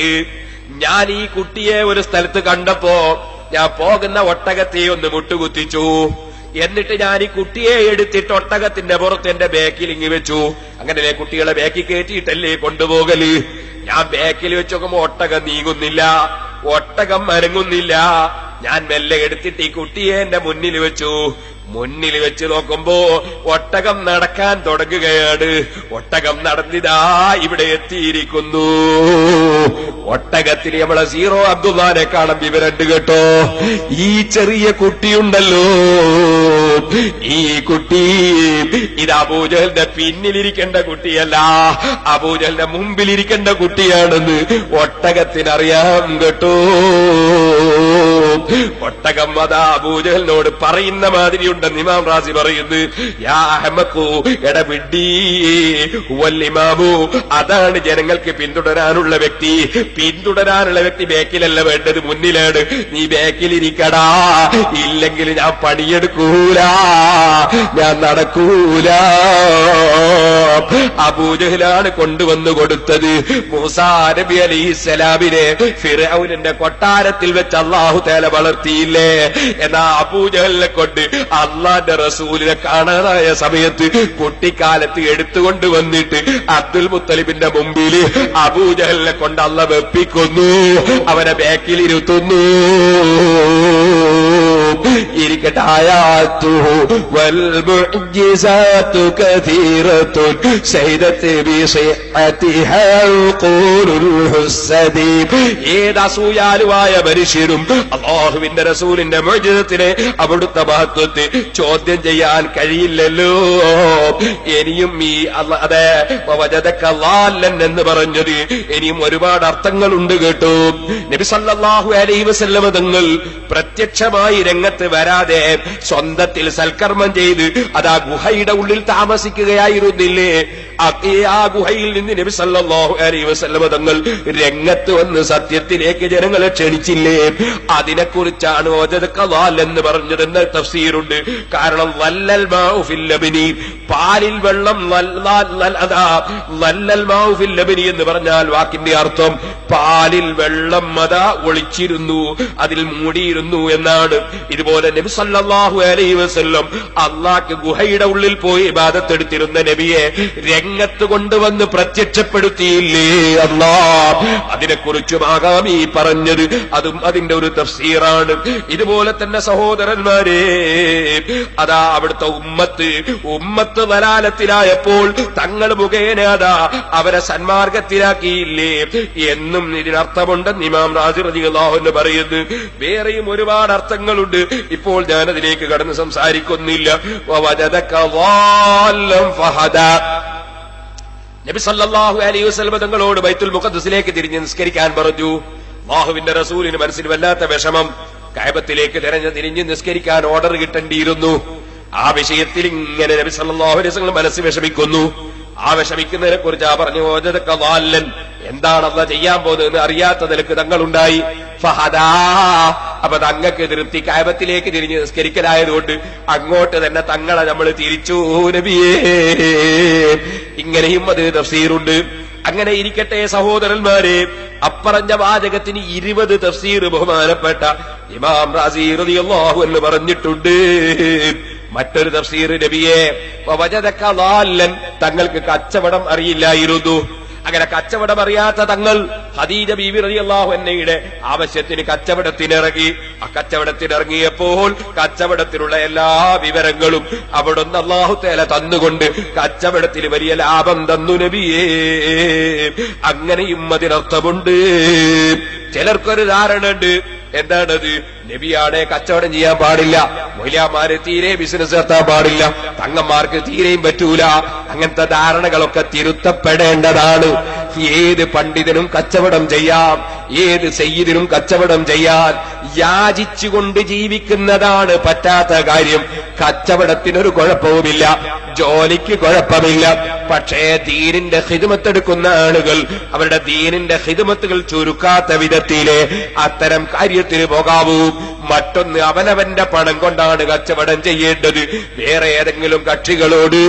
ഞാൻ ഈ കുട്ടിയെ ഒരു സ്ഥലത്ത് കണ്ടപ്പോ ഞാൻ പോകുന്ന ഒട്ടകത്തെ ഒന്ന് മുട്ടുകുത്തിച്ചു. എന്നിട്ട് ഞാൻ ഈ കുട്ടിയെ എടുത്തിട്ട് ഒട്ടകത്തിന്റെ പുറത്ത് എന്റെ ബാക്കിൽ ഇങ്ങി വെച്ചു. അങ്ങനെ കുട്ടികളെ ബാക്കിൽ കയറ്റിയിട്ടല്ലേ കൊണ്ടുപോകല്. ഞാൻ ബാക്കിൽ വെച്ച് നോക്കുമ്പോ ഒട്ടകം നീങ്ങുന്നില്ല, ഒട്ടകം അനങ്ങുന്നില്ല. ഞാൻ മെല്ലെ എടുത്തിട്ട് ഈ കുട്ടിയെ എന്റെ മുന്നിൽ വെച്ചു. മുന്നിൽ വെച്ച് നോക്കുമ്പോ ഒട്ടകം നടക്കാൻ തുടങ്ങുകയാണ്. ഒട്ടകം നടന്നിതാ ഇവിടെ എത്തിയിരിക്കുന്നു. ഒട്ടകത്തിന് നമ്മളെ സീറോ അബ്ദുല്ലാനെ കാണാൻ വിവരണ്ട് കേട്ടോ. ഈ ചെറിയ കുട്ടിയുണ്ടല്ലോ, ഈ കുട്ടി ഇത് അബൂജഹലിന്റെ പിന്നിലിരിക്കേണ്ട കുട്ടിയല്ല, അബൂജഹലിന്റെ മുമ്പിലിരിക്കേണ്ട കുട്ടിയാണെന്ന് ഒട്ടകത്തിനറിയാം കേട്ടോ. ഒട്ടകം അതാ അബൂജഹലിനോട് പറയുന്ന മാതിരിയുണ്ടെന്ന് ഇമാം റാസി പറയുന്നു. യാ അഹ്മഖു, എടവിഡ്ഡി വല്ലിമാമു, അതാണ് ജനങ്ങൾക്ക് പിന്തുടരാനുള്ള വ്യക്തി. പിന്തുടരാനുള്ള വ്യക്തി ബാക്കിലല്ല വേണ്ടത്, മുന്നിലാണ്. നീ ബാക്കിലിരിക്കടാ, ഇല്ലെങ്കിൽ ഞാൻ പണിയെടുക്കൂല, ഞാൻ നടക്കൂല. അബൂജഹലാണ് കൊണ്ടുവന്നു കൊടുത്തത്. മൂസാ നബി അലൈഹിസ്സലാമിനെ ഫിർഔനിന്റെ കൊട്ടാരത്തിൽ വെച്ച് അല്ലാഹു തആല വളർത്തിയില്ലേ? എന്നാ അബൂജഹലിനെ കൊണ്ട് അള്ളാന്റെ റസൂലിനെ കാണാനായ സമയത്ത് കുട്ടിക്കാലത്ത് എടുത്തുകൊണ്ട് വന്നിട്ട് അബ്ദുൽ മുത്തലിബിന്റെ മുമ്പിൽ അബൂജഹലിനെ കൊണ്ട് അള്ള വെപ്പിക്കുന്നു, അവനെ ബാക്കിലിരുത്തുന്നു. ഇരിക്കട്ടെ, ആയാത്തുഹു വൽ മുഅ്ജിസാതു കതീറത്തുൻ ശൈദത് ബിസിഅതിഹാ ഖൂലുൽ ഹുസ്സദി. ഏത് അസൂയാലുവായ മനുഷ്യരും അല്ലാഹുവിന്റെ റസൂലിന്റെ മുഅ്ജിസത്തിനെ, അവിടുത്തെ മഹത്വത്തെ ചോദ്യം ചെയ്യാൻ കഴിയില്ലല്ലോ. ഇനിയും ഈ അതെ വജദക ളാല്ലൻ എന്ന് പറഞ്ഞത് ഇനിയും ഒരുപാട് അർത്ഥങ്ങളുണ്ട് കേട്ടോ. നബി സല്ലല്ലാഹു അലൈഹി വസല്ലം തങ്ങൾ പ്രത്യക്ഷമായി രംഗത്ത് വരാതെ സ്വന്തത്തിൽ സൽക്കർമ്മം ചെയ്ത് അതാ ഗുഹയുടെ ഉള്ളിൽ താമസിക്കുകയായിരുന്നില്ലേ? ആ ഗുഹയിൽ നിന്ന് നബി സല്ലല്ലാഹു അലൈഹി വസല്ലം തങ്ങൾ രംഗത്ത് വന്ന് സത്യത്തിലേക്ക് ജനങ്ങളെ ക്ഷണിച്ചില്ലേ? അതിനെക്കുറിച്ചാണ് വജദക ളാൽ എന്ന് പറഞ്ഞതെന്ന് തഫ്സീറുണ്ട്. കാരണം വല്ലൽ മാഉ ഫിൽ ലബനി, പാലിൽ വെള്ളം, വല്ലൽ മാഉ ഫിൽ ലബനി എന്ന് പറഞ്ഞാൽ വാക്കിന്റെ അർത്ഥം പാലിൽ വെള്ളം അതാ ഒളിച്ചിരുന്നു, അതിൽ മൂടിയിരുന്നു എന്നാണ്. ഇതുപോലെ നബി സല്ലല്ലാഹു അലൈഹി വസല്ലം അല്ലാഹുവിന്റെ ഗുഹയുടെ ഉള്ളിൽ പോയി ഇബാദത്ത് എടുത്തിരുന്ന നബിയെ രംഗത്ത് കൊണ്ടുവന്ന് പ്രത്യക്ഷപ്പെടുത്തിയില്ലേ അല്ലാഹ്? അതിനെക്കുറിച്ചുമാകാം ഈ പറഞ്ഞത്. അതും അതിന്റെ ഒരു തഫ്സീറാണ്. ഇതുപോലെ തന്നെ സഹോദരന്മാരെ, അതാ അവിടുത്തെ ഉമ്മത്ത് ദലാലത്തിലായപ്പോൾ തങ്ങൾ മുഖേന അതാ അവരെ സന്മാർഗത്തിലാക്കിയില്ലേ എന്നും ഇതിനർത്ഥമുണ്ടെന്ന് ഇമാം റാസി റളിയല്ലാഹു അൻഹു പറയുന്നു. വേറെയും ഒരുപാട് അർത്ഥങ്ങളുണ്ട്, ഇപ്പോൾ ഞാനതിലേക്ക് കടന്ന് സംസാരിക്കുന്നില്ല. വവജദക ളാല്ലൻ ഫഹദാ. നബി സല്ലല്ലാഹു അലൈഹി വസല്ലം തങ്ങളോട് ബൈത്തുൽ മുഖദ്ദസിലേക്ക് തിരിഞ്ഞ് നിസ്കരിക്കാൻ പറഞ്ഞു. അല്ലാഹുവിന്റെ റസൂലിന് മനസ്സിൽ വല്ലാത്ത വിഷമം. കഅബത്തിലേക്ക് തിരിഞ്ഞ് നിസ്കരിക്കാൻ ഓർഡർ കിട്ടേണ്ടിയിരുന്നു. ആ വിഷയത്തിൽ ഇങ്ങനെ നബി സല്ലല്ലാഹു അലൈഹി വസല്ലം മനസ്സ് വിഷമിക്കുന്നു. ആ വിഷമിക്കുന്നതിനെ കുറിച്ച് ആ പറഞ്ഞു, വജദക ളാല്ലൻ, എന്താണ് അല്ലാഹ് ചെയ്യാൻ പോകുന്നതെന്ന് അറിയാത്ത നിലക്ക് തങ്ങളുണ്ടായി. ഫഹദാ, അപ്പൊ തങ്ങൾക്ക് തൃപ്തി, കഅബത്തിലേക്ക് തിരിഞ്ഞ് നിസ്കരിക്കലായതുകൊണ്ട് അങ്ങോട്ട് തന്നെ തങ്ങളെ നമ്മൾ തിരിച്ചു നബിയേ. ഇങ്ങനെയും അത് തഫ്സീറുണ്ട്. അങ്ങനെ ഇരിക്കട്ടെ സഹോദരന്മാരെ, അപ്പറഞ്ഞ വാചകത്തിന് 20 തഫ്സീർ ബഹുമാനപ്പെട്ട ഇമാം റാസി റളിയല്ലാഹു അൻഹു പറഞ്ഞിട്ടുണ്ട്. മറ്റൊരു തഫ്സീർ, നബിയെ വജദക ളാല്ലൻ, തങ്ങൾക്ക് കച്ചവടം അറിയില്ലായിരുന്നു. അങ്ങനെ കച്ചവടം അറിയാത്ത തങ്ങൾ ഖദീജ ബീവി റളിയല്ലാഹു അൻഹയുടെ ആവശ്യത്തിന് കച്ചവടത്തിനിറങ്ങി. ആ കച്ചവടത്തിനിറങ്ങിയപ്പോൾ കച്ചവടത്തിലുള്ള എല്ലാ വിവരങ്ങളും അവിടുന്ന് അല്ലാഹു തആല തന്നുകൊണ്ട് കച്ചവടത്തിൽ വലിയ ലാഭം തന്നു നബിയേ. അങ്ങനെയും അതിനർത്ഥമുണ്ട്. ചിലർക്കൊരു ധാരണ ഉണ്ട്. എന്താണത്? നബിയാണെ കച്ചവടം ചെയ്യാൻ പാടില്ല, മൗലവിമാര് തീരെ ബിസിനസ് നടത്താൻ പാടില്ല, തങ്ങന്മാർക്ക് തീരെയും പറ്റൂല. അങ്ങനത്തെ ധാരണകളൊക്കെ തിരുത്തപ്പെടേണ്ടതാണ്. ഏത് പണ്ഡിതനും കച്ചവടം ചെയ്യാം, ഏത് സയ്യിദിനും കച്ചവടം ചെയ്യാൻ. യാചിച്ചുകൊണ്ട് ജീവിക്കുന്നതാണ് പറ്റാത്ത കാര്യം. കച്ചവടത്തിനൊരു കുഴപ്പവുമില്ല, ജോലിക്ക് കുഴപ്പമില്ല. പക്ഷേ ദീനിന്റെ ഖിദ്മത്തെടുക്കുന്ന ആളുകൾ അവരുടെ ദീനിന്റെ ഖിദ്മത്തുകൾ ചുരുക്കാത്ത വിധത്തിലെ അത്തരം കാര്യത്തിന് പോകാവൂ. മറ്റൊന്ന്, അവനവന്റെ പണം കൊണ്ടാണ് കച്ചവടം ചെയ്യേണ്ടത്. വേറെ ഏതെങ്കിലും കക്ഷികളോട്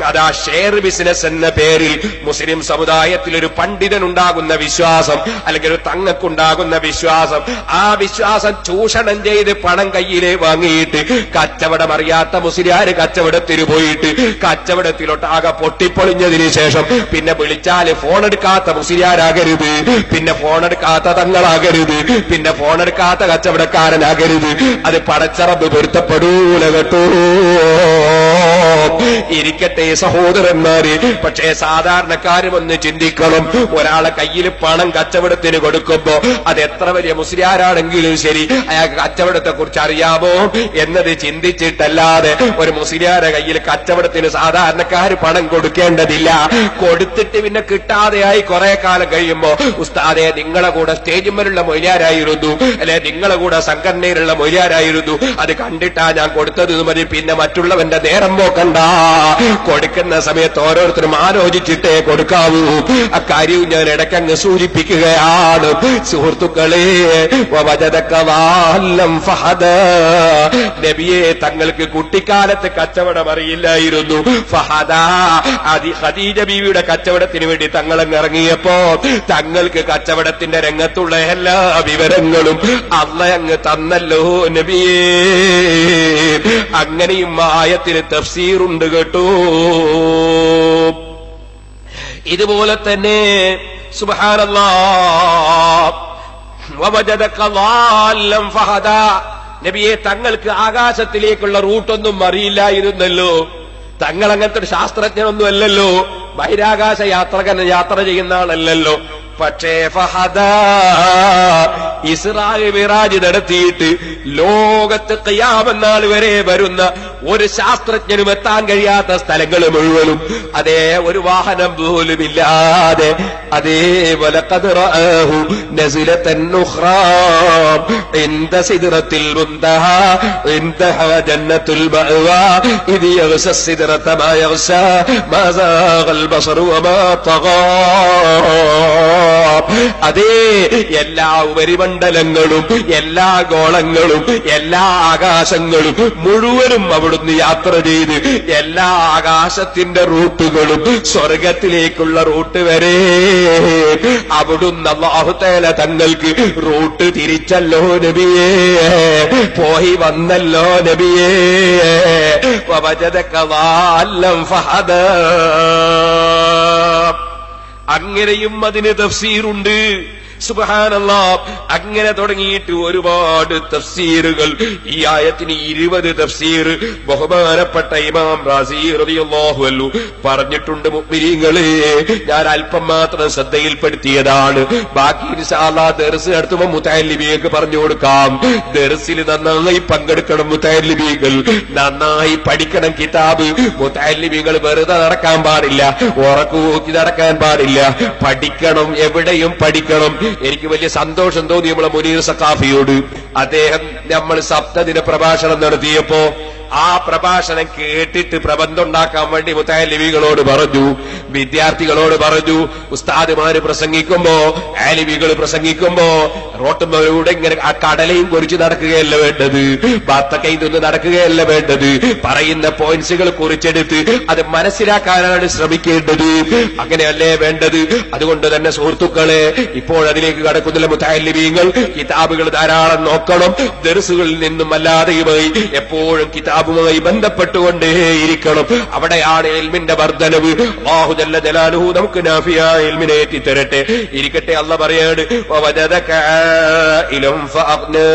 അതാ ഷെയർ ബിസിനസ് എന്ന പേരിൽ മുസ്ലിം സമുദായത്തിൽ ഒരു പണ്ഡിതനുണ്ടാകുന്ന വിശ്വാസം, അല്ലെങ്കിൽ ഒരു തങ്ങൾക്കുണ്ടാകുന്ന വിശ്വാസം, ആ വിശ്വാസം ചൂഷണം ചെയ്ത് പണം കയ്യിലെ വാങ്ങിയിട്ട് കച്ചവടം അറിയാത്ത മുസ്ലിയാര് കച്ചവടത്തിന് പോയിട്ട് കച്ചവടത്തിലൊട്ടാകെ പൊട്ടിപ്പൊളിഞ്ഞതിന് ശേഷം പിന്നെ വിളിച്ചാല് ഫോണെടുക്കാത്ത മുസ്ലിയാരാകരുത്, പിന്നെ ഫോണെടുക്കാത്ത തങ്ങളാകരുത്, പിന്നെ ഫോണെടുക്കാത്ത കച്ചവടക്കാരനാകരുത്. അത് പടച്ചറബ് പൊരുത്തപ്പെടൂല കേട്ടോ. ഇരിക്കട്ടെ സഹോദരന്മാര്. പക്ഷേ സാധാരണക്കാരും ഒന്ന് ചിന്തിക്കണം. ഒരാളെ കയ്യിൽ പണം കച്ചവടത്തിന് കൊടുക്കുമ്പോ അത് എത്ര വലിയ മുസ്ലിയാരാണെങ്കിലും ശരി, അയാൾക്ക് കച്ചവടത്തെ കുറിച്ച് അറിയാമോ എന്നത് ചിന്തിച്ചിട്ടല്ലാതെ ഒരു മുസ്ലിയാരെ കയ്യിൽ കച്ചവടത്തിന് സാധാരണക്കാര് പണം കൊടുക്കേണ്ടതില്ല. കൊടുത്തിട്ട് പിന്നെ കിട്ടാതെയായി കുറെ കാലം കഴിയുമ്പോ, ഉസ്താദെ നിങ്ങളെ കൂടെ സ്റ്റേജിന്മേലുള്ള മൊയ്യാരായിരുന്നു, അല്ലെ നിങ്ങളെ കൂടെ സംഘടനയിലുള്ള മൊയ്യാരായിരുന്നു, അത് കണ്ടിട്ടാ ഞാൻ കൊടുത്തത് മതി, പിന്നെ മറ്റുള്ളവന്റെ നേരം പോക്കണ്ട. കൊടുക്കുന്ന സമയത്ത് ഓരോരുത്തരും ആലോചിച്ചിട്ടേ കൊടുക്കാവൂ. അക്കാര്യവും ഞാൻ ഇടയ്ക്കങ്ങ് സൂചിപ്പിക്കുകയാണ്. സുഹൃത്തുക്കളെ, നബിയെ തങ്ങൾക്ക് കുട്ടിക്കാലത്ത് കച്ചവടം അറിയില്ലായിരുന്നു. ഫഹദ, ഖദീജ ബീവിയുടെ കച്ചവടത്തിന് വേണ്ടി തങ്ങളങ്ങ് ഇറങ്ങിയപ്പോ തങ്ങൾക്ക് കച്ചവടത്തിന്റെ രംഗത്തുള്ള എല്ലാ വിവരങ്ങളും അല്ലാഹ് അങ്ങ് തന്നല്ലോ നബിയേ. അങ്ങനെയും ആയത്തിന് തഫ്സീറുണ്ട് കേട്ടോ. ഇതുപോലെ തന്നെ സുബ്ഹാനല്ലാഹ്, വവജദക ളാല്ലൻ ഫഹദാ, നബിയെ തങ്ങൾക്ക് ആകാശത്തിലേക്കുള്ള റൂട്ടൊന്നും അറിയില്ലായിരുന്നല്ലോ. തങ്ങൾ അങ്ങനത്തെ ഒരു ശാസ്ത്രജ്ഞനൊന്നും അല്ലല്ലോ, ബഹിരാകാശ യാത്ര ചെയ്യുന്ന ആളല്ലല്ലോ. പക്ഷേ ഫഹദാ, ഇസ്രാ മിറാജ് നടത്തിയിട്ട് ലോകത്ത് ഖിയാമത്ത് നാൾ വരെ വരുന്ന ഒരു ശാസ്ത്രജ്ഞനും എത്താൻ കഴിയാത്ത സ്ഥലങ്ങൾ മുഴുവനും അതേ ഒരു വാഹനം പോലുമില്ലാതെ അതേ വലഖദ് റആഹു നസിലതൻ ഉഖ്റാ ഇൻദ സിദ്റത്തിൽ മുൻതഹ ഇൻതഹ ജന്നത്തുൽ മഅവാ ഇദ് യഗ്ശ സിദ്റത മാ യഗ്ശ മാ സാഗൽ ബസറു വമാ തഗാ. അതേ എല്ലാ ഉപരിമണ്ഡലങ്ങളും എല്ലാ ഗോളങ്ങളും എല്ലാ ആകാശങ്ങളും മുഴുവനും അവിടുന്ന് യാത്ര ചെയ്ത് എല്ലാ ആകാശത്തിന്റെ റൂട്ടുകളും സ്വർഗത്തിലേക്കുള്ള റൂട്ട് വരെ അവിടുന്ന് അല്ലാഹു തആല തങ്ങൾക്ക് റൂട്ട് തിരിച്ചല്ലോ നബിയേ, പോയി വന്നല്ലോ നബിയേ. വവജദക ളാല്ലൻ ഫഹദാ. അങ്ങനെയും അതിന് തഫ്സീറുണ്ട്. സുബ്ഹാനല്ലാഹ്. അങ്ങനെ തുടങ്ങിയിട്ട് ഒരുപാട് തഫ്സീറുകൾ. ഈ ആയത്തിന് 20 തഫ്സീർ ബഹുമാനപ്പെട്ട ഇമാം റാസി റളിയല്ലാഹു അൻഹു പറഞ്ഞിട്ടുണ്ട്. മുഅ്മിനീങ്ങളെ, ഞാൻ അല്പം മാത്രം ശ്രദ്ധയിൽപ്പെടുത്തിയതാണ്. ബാക്കി ഇൻഷാ അല്ലാഹ് ദർസ് നടത്തുമ്പോൾ മുതഅല്ലിമീങ്ങൾക്ക് പറഞ്ഞു കൊടുക്കാം. ദർസിൽ നന്നായി പങ്കെടുക്കണം മുതഅല്ലിമീങ്ങൾ, നന്നായി പഠിക്കണം കിതാബ്. മുതഅല്ലിമീങ്ങൾ വെറുതെ നടക്കാൻ പാടില്ല, ഉറക്കുപോക്കി നടക്കാൻ പാടില്ല, പഠിക്കണം, എവിടെയും പഠിക്കണം. എനിക്ക് വലിയ സന്തോഷം തോന്നി നമ്മളെ മുനീർ സഖാഫിയോട്. അദ്ദേഹം നമ്മൾ സപ്തദിന പ്രഭാഷണം നടത്തിയപ്പോ ആ പ്രഭാഷണം കേട്ടിട്ട് പ്രബന്ധം ഉണ്ടാക്കാൻ വേണ്ടി മുതഅല്ലിമീങ്ങളോട് പറഞ്ഞു, വിദ്യാർത്ഥികളോട് പറഞ്ഞു, ഉസ്താദുമാര് പ്രസംഗിക്കുമ്പോ ആലിമീകൾ പ്രസംഗിക്കുമ്പോ റോട്ടുമ്മലൂടെ ഇങ്ങനെ ആ കടലയും കുറിച്ച് നടക്കുകയല്ല വേണ്ടത്, ബത്തക്കയും നിന്ന് നടക്കുകയല്ല വേണ്ടത്, പറയുന്ന പോയിന്റ്സുകൾ കുറിച്ചെടുത്ത് അത് മനസ്സിലാക്കാനാണ് ശ്രമിക്കേണ്ടത്. അങ്ങനെയല്ലേ വേണ്ടത്. അതുകൊണ്ട് തന്നെ സുഹൃത്തുക്കളെ, ഇപ്പോഴതിലേക്ക് കടക്കുന്നില്ല. മുതഅല്ലിമീങ്ങൾ കിതാബുകൾ ധാരാളം നോക്കണം. ദർസുകളിൽ നിന്നും അല്ലാതെയുമായി എപ്പോഴും കിതാബുമായി ബന്ധപ്പെട്ടുകൊണ്ടേയിരിക്കണം. അവിടെയാണ് ഇൽമിന്റെ വർദ്ധനവ്. അല്ലാഹു ജല്ല ജലാലുഹു നമുക്ക് നാഫിയായ ഇൽമിനെ എത്തിത്തരട്ടെ. ഇരിക്കട്ടെ, അല്ലാഹ് പറയാണ് വവജദക ആയിലം ഫഅഗ്നാ.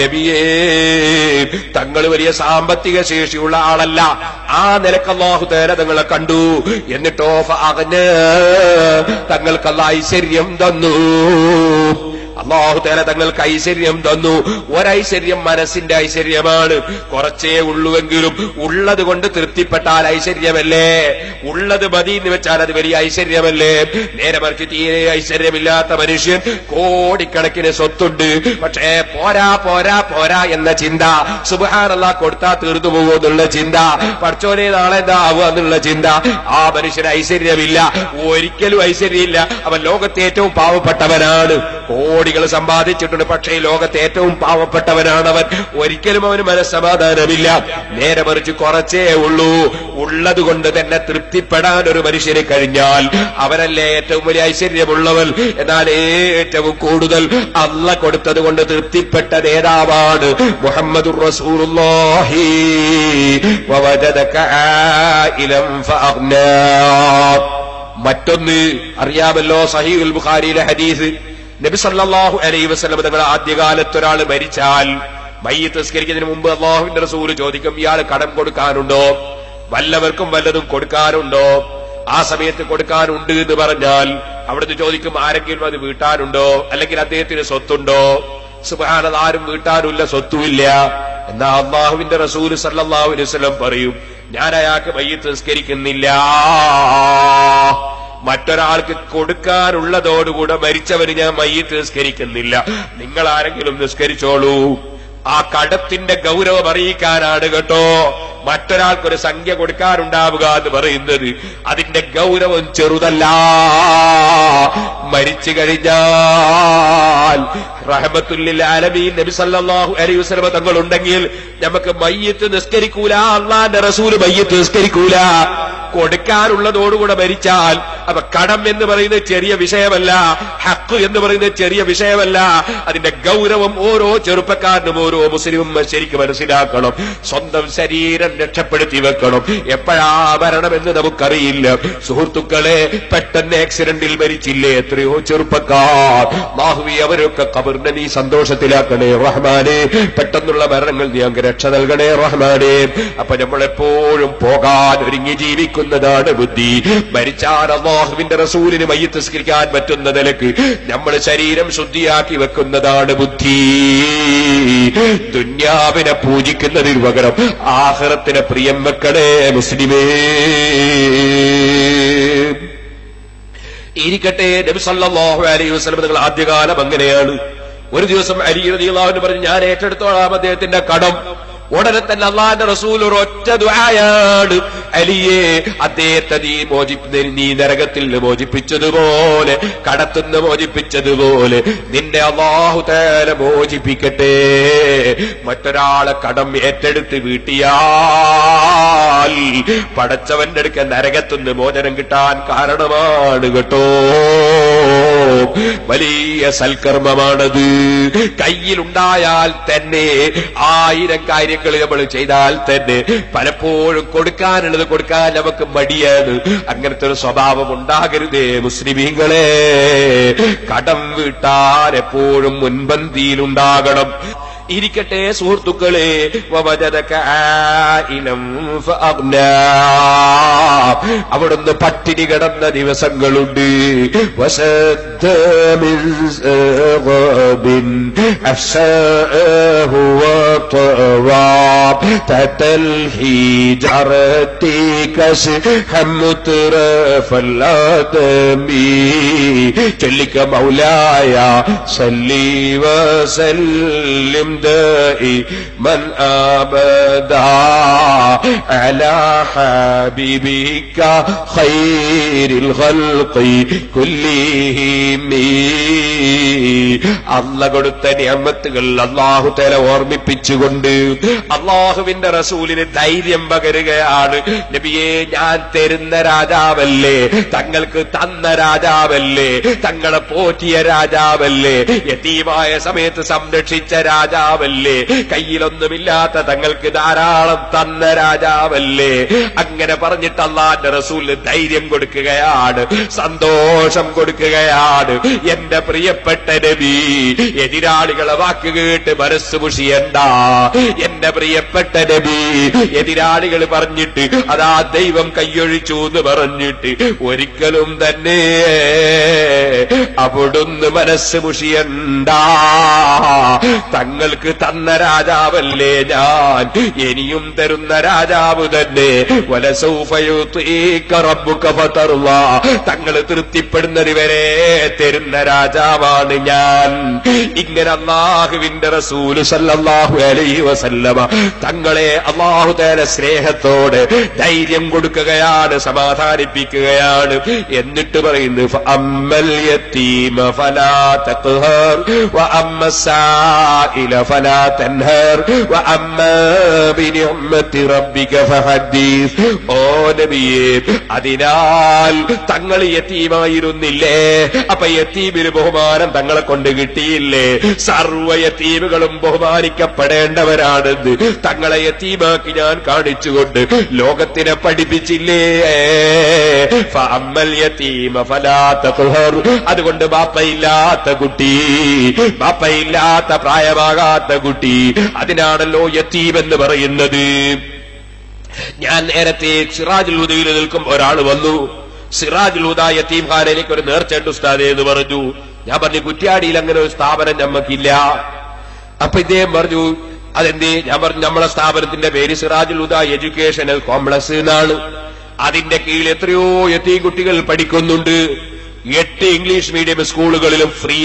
നബിയേ, തങ്ങൾ വലിയ സാമ്പത്തിക ശേഷിയുള്ള ആളല്ല. ആ നിലക്ക് അല്ലാഹു തആല തങ്ങളെ കണ്ടു. എന്നിട്ടോ ഫഅഗ്നാ, തങ്ങൾക്ക് അല്ലാഹ് ഐശ്വര്യം തന്നു. അല്ലാഹു തആല തങ്ങൾക്ക് ഐശ്വര്യം തന്നു. ഒരൈശ്വര്യം മനസ്സിന്റെ ഐശ്വര്യമാണ്. കുറച്ചേ ഉള്ളുവെങ്കിലും ഉള്ളത് കൊണ്ട് തൃപ്തിപ്പെട്ടാൽ ഐശ്വര്യമല്ലേ? ഉള്ളത് മതി എന്ന് വെച്ചാൽ അത് വലിയ ഐശ്വര്യമല്ലേ? നേരെ മറിച്ച് തീരെ ഐശ്വര്യമില്ലാത്ത മനുഷ്യൻ, കോടിക്കണക്കിന് സ്വത്തുണ്ട്, പക്ഷേ പോരാ പോരാ പോരാ എന്ന ചിന്ത, സുബ്ഹാനല്ലാഹ് കൊടുത്താൽ തീർന്നു പോകുമെന്നുള്ള ചിന്ത, പഠിച്ചോനെ നാളെ എന്താ ആവുക എന്നുള്ള ചിന്ത, ആ മനുഷ്യന് ഐശ്വര്യമില്ല, ഒരിക്കലും ഐശ്വര്യമില്ല. അവൻ ലോകത്തെ ഏറ്റവും പാവപ്പെട്ടവനാണ്. കോടികൾ സമ്പാദിച്ചിട്ടുണ്ട്, പക്ഷേ ലോകത്തെ ഏറ്റവും പാവപ്പെട്ടവനാണവൻ. ഒരിക്കലും അവന് മനസ്സമാധാനമില്ല. നേരെ മറിച്ച് കുറച്ചേ ഉള്ളൂ, ഉള്ളത് കൊണ്ട് തന്നെ തൃപ്തിപ്പെടാൻ ഒരു മനുഷ്യന് കഴിഞ്ഞാൽ അവനല്ലേ ഏറ്റവും വലിയ ഐശ്വര്യമുള്ളവൻ. എന്നാൽ ഏറ്റവും കൂടുതൽ അല്ലാഹ് കൊടുത്തത് കൊണ്ട് തൃപ്തിപ്പെട്ട നേതാവാണ് മുഹമ്മദുർ റസൂലുള്ളാഹി. വവജദക ആയിലം ഫഅഗ്നാ. മറ്റൊന്ന് അറിയാമല്ലോ, സഹീഹുൽ ബുഖാരിയിലെ ഹദീസ്. നബി സല്ലല്ലാഹു അലൈഹി വസല്ലം തങ്ങൾ ആദ്യകാലത്ത് ഒരാൾ മരിച്ചാൽ മയ്യിത്ത് നിസ്കരിക്കുന്നതിന് മുമ്പ് അല്ലാഹുവിന്റെ റസൂൽ ചോദിക്കും, ഇയാൾ കടം കൊടുക്കാനുണ്ടോ? വല്ലവർക്കും വല്ലതും കൊടുക്കാനുണ്ടോ? ആ സമയത്ത് കൊടുക്കാനുണ്ട് എന്ന് പറഞ്ഞാൽ അവിടുന്ന് ചോദിക്കും, ആരെങ്കിലും അത് വീട്ടാനുണ്ടോ? അല്ലെങ്കിൽ അദ്ദേഹത്തിന് സ്വത്തുണ്ടോ? സുബ്ഹാനല്ലാഹ്, ആരും വീട്ടാനുമില്ല, സ്വത്തുമില്ല. എന്നാ അല്ലാഹുവിന്റെ റസൂൽ സല്ലല്ലാഹു അലൈഹി വസല്ലം പറയും, ഞാൻ അയാൾക്ക് മയ്യിത്ത് നിസ്കരിക്കുന്നില്ല. മറ്റൊരാൾക്ക് കൊടുക്കാനുള്ളതോടുകൂടെ മരിച്ചവന് ഞാൻ മയ്യിത്ത് നിസ്കരിക്കുന്നില്ല. നിങ്ങൾ ആരെങ്കിലും നിസ്കരിച്ചോളൂ. ആ കടത്തിന്റെ ഗൗരവം അറിയിക്കാനാണ് കേട്ടോ മറ്റൊരാൾക്കൊരു സംഖ്യ കൊടുക്കാനുണ്ടാവുക എന്ന് പറയുന്നത്. അതിന്റെ ഗൗരവം ചെറുതല്ല. മരിച്ചു കഴിഞ്ഞാൽ റഹ്മത്തുല്ലിൽ ആലമീൻ നബി സല്ലല്ലാഹു അലൈഹി വസല്ലം തങ്ങൾ ഉണ്ടെങ്കിൽ നമുക്ക് മയ്യിത്ത് നിസ്കരിക്കൂല. അല്ലാഹുവിന്റെ റസൂൽ മയ്യിത്ത് നിസ്കരിക്കൂല. കൊടുക്കാനുള്ളതോടുകൂടെ മരിച്ചാൽ അപ്പൊ കടം എന്ന് പറയുന്നത് ചെറിയ വിഷയമല്ല, ഹക്ക് എന്ന് പറയുന്നത് ചെറിയ വിഷയമല്ല. അതിന്റെ ഗൗരവം ഓരോ ചെറുപ്പക്കാരനും ഓരോ മുസ്ലിമും ശരിക്കും മനസ്സിലാക്കണം. സ്വന്തം ശരീരം രക്ഷപ്പെടുത്തി വെക്കണം. എപ്പോഴാ മരണമെന്ന് നമുക്കറിയില്ല. സുഹൃത്തുക്കളെ, പെട്ടെന്ന് ആക്സിഡന്റിൽ മരിച്ചില്ലേ എത്രയോ ചെറുപ്പക്കാർ. അല്ലാഹുവേ, അവരൊക്കെ ഖബറിനെ നീ സന്തോഷത്തിലാക്കണേ റഹ്മാനേ. പെട്ടെന്നുള്ള മരണങ്ങൾ നീ അങ്ങ് രക്ഷ നൽകണേ റഹ്മാനേ. അപ്പൊ നമ്മളെപ്പോഴും പോകാൻ ഒരുങ്ങി ജീവിക്കുന്നതാണ് ബുദ്ധി. മരിച്ചാൽ അല്ലാഹുവിന്റെ റസൂലിന് മയ്യിത്ത് നിസ്കരിക്കാൻ പറ്റുന്ന നിലക്ക് നമ്മൾ ശരീരം ശുദ്ധിയാക്കി വെക്കുന്നതാണ് ബുദ്ധി. ദുന്യാവിനെ പൂജിക്കുന്നതിന് പകരം ആഖിറത്തിനെ പ്രിയം വെക്കണേ മുസ്ലിമേ. ഇരിക്കട്ടെ, നബി സല്ലല്ലാഹു അലൈഹി വസല്ലം നിങ്ങൾ ആദ്യകാലം അങ്ങനെയാണ്. ഒരു ദിവസം അലി റളിയല്ലാഹു അൻഹു പറഞ്ഞു, ഞാൻ ഏറ്റെടുത്തോളാം അദ്ദേഹത്തിന്റെ കടം. ഉടനെ തന്നെ അല്ലാഹുവിന്റെ റസൂൽ ഒരൊറ്റ ദുആയാണ്, അലിയെ, അദ്ദേഹത്തെ നീ നരകത്തിൽ മോചിപ്പിച്ചതുപോലെ, കടത്തുനിന്ന് മോചിപ്പിച്ചതുപോലെ നിന്നെ അല്ലാഹു തആല മോചിപ്പിക്കട്ടെ. മറ്റൊരാളെ കടം ഏറ്റെടുത്ത് വീട്ടിയാൽ പടച്ചവന്റെ അടുക്ക നരകത്തുനിന്ന് മോചനം കിട്ടാൻ കാരണമാണ് കേട്ടോ. വലിയ സൽക്കർമ്മമാണത്. കയ്യിലുണ്ടായാൽ തന്നെ 1000 കാര്യങ്ങൾ നമ്മൾ ചെയ്താൽ തന്നെ പലപ്പോഴും കൊടുക്കാനുള്ളത് കൊടുക്കാൻ നമുക്ക് മടിയാണ്. അങ്ങനത്തെ ഒരു സ്വഭാവം ഉണ്ടാകരുതേ മുസ്ലിമീങ്ങളെ. കടം വീട്ടാൻ എപ്പോഴും മുൻപന്തിയിലുണ്ടാകണം. ഇരിക്കട്ടെ സുഹൃത്തുക്കളെ, വവജദക ആയിലം ഫഅഗ്നാ. അവിടുന്ന് പട്ടിണി കിടന്ന ദിവസങ്ങളുണ്ട്. വസദ്ദ മിൻ സഗബിൻ അഫ്സാഹു വതവാബ് തതൽ ഹിജറതി കസ്ഹം മുത്രഫൽ ആദമി. ചൊല്ലിക്ക മൗലായ സല്ലി വസല്ലിം من أبدا على حبيبك خير الخلق كلهم. അല്ലാഹു കൊടുത്ത നിഅമത്തുകൾ അല്ലാഹു തആല ഓർമ്മിപ്പിച്ചുകൊണ്ട് അല്ലാഹുവിന്റെ റസൂലിന് ധൈര്യം പകരുകയാണ്. നബിയെ, ഞാൻ തരുന്ന രാജാവല്ലേ, തങ്ങൾക്ക് തന്ന രാജാവല്ലേ, തങ്ങളെ പോറ്റിയ രാജാവല്ലേ, യതീമായ സമയത്ത് സംരക്ഷിച്ച രാജാവല്ലേ, കയ്യിലൊന്നുമില്ലാത്ത തങ്ങൾക്ക് ധാരാളം തന്ന രാജാവല്ലേ. രാജാവല്ലേ. അങ്ങനെ പറഞ്ഞിട്ട് അല്ലാഹുവിന്റെ റസൂലിന് ധൈര്യം കൊടുക്കുകയാണ്, സന്തോഷം കൊടുക്കുകയാണ്. എന്റെ പ്രിയപ്പെട്ട നബി, എതിരാളികളെ വാക്ക് കേട്ട് മനസ്സ് മുഷിയണ്ട. എന്റെ പ്രിയപ്പെട്ട നബി, എതിരാളികൾ പറഞ്ഞിട്ട് അതാ ദൈവം കൈയൊഴിച്ചു എന്ന് പറഞ്ഞിട്ട് ഒരിക്കലും തന്നെ അവിടുന്ന് മനസ്സ് മുഷിയണ്ട. തങ്ങൾക്ക് തന്ന രാജാവല്ലേ ഞാൻ, ഇനിയും തരുന്ന രാജാവ് തന്നെ. വലസൗഫ യുതീക റബ്ബുക ഫതർള, തങ്ങൾ തൃപ്തിപ്പെടുന്നത് വരെ തരുന്ന രാജാവാണ് ഞാൻ. ഇങ്ങനെ അല്ലാഹുവിന്റെ റസൂൽ സല്ലല്ലാഹു അലൈഹി വസല്ലമ തങ്ങളെ അല്ലാഹു തആല സ്നേഹത്തോടെ ധൈര്യം കൊടുക്കുകയാണ്, സമാധാനിപ്പിക്കുകയാണ്. എന്നിട്ട് പറയുന്നു ഫഅമ്മൽ യതീമ ഫലാ തഖ്ഹർ വഅമ്മസ്സായില ഫലാ തൻഹർ വഅമ്മാ ബിനിഅമതി റബ്ബിക ഫഹദ്ദീസ്. ഓ നബിയേ, അതിനാൽ തങ്ങൾ യതീമായിരുന്നില്ലേ, അപ്പൊ യതീമിന് ബഹുമാനം തങ്ങളെ കൊണ്ട് കിട്ടിയില്ലേ? സർവ്വ യതീമുകളും ബഹുമാനിക്കപ്പെടേണ്ടവരാണെന്ന് തങ്ങളെ യതീമാക്കി ഞാൻ കാണിച്ചുകൊണ്ട് ലോകത്തിനെ പഠിപ്പിച്ചില്ലേ? ഫഅമ്മൽ യതീമ ഫലാ തഖ്ഹർ, അതുകൊണ്ട് ബാപ്പയില്ലാത്ത കുട്ടി, ബാപ്പയില്ലാത്ത പ്രായമാകാത്ത കുട്ടി, അതിനാണല്ലോ യതീം എന്ന് പറയുന്നത്. ഞാൻ നേരത്തെ സിറാജുൽ ഹുദയിൽ നിൽക്കുമ്പോൾ ഒരാൾ വന്നു. സിറാജുൽ ഹുദ യതീംഖാനയിലേക്ക് ഒരു നേർച്ചയുണ്ട് ഉസ്താദേ എന്ന് പറഞ്ഞു. ഞാൻ പറഞ്ഞു കുറ്റ്യാടിയിൽ അങ്ങനെ ഒരു സ്ഥാപനം ഞമ്മക്കില്ല. അപ്പൊ ഇദ്ദേഹം പറഞ്ഞു അതെന്തേ? ഞാൻ പറഞ്ഞു നമ്മളെ സ്ഥാപനത്തിന്റെ പേര് സിറാജുൽ ഹുദ എഡ്യൂക്കേഷണൽ കോംപ്ലക്സ് എന്നാണ്. അതിന്റെ കീഴിൽ എത്രയോ യതീം കുട്ടികൾ പഠിക്കുന്നുണ്ട്. 8 ഇംഗ്ലീഷ് മീഡിയം സ്കൂളുകളിലും ഫ്രീ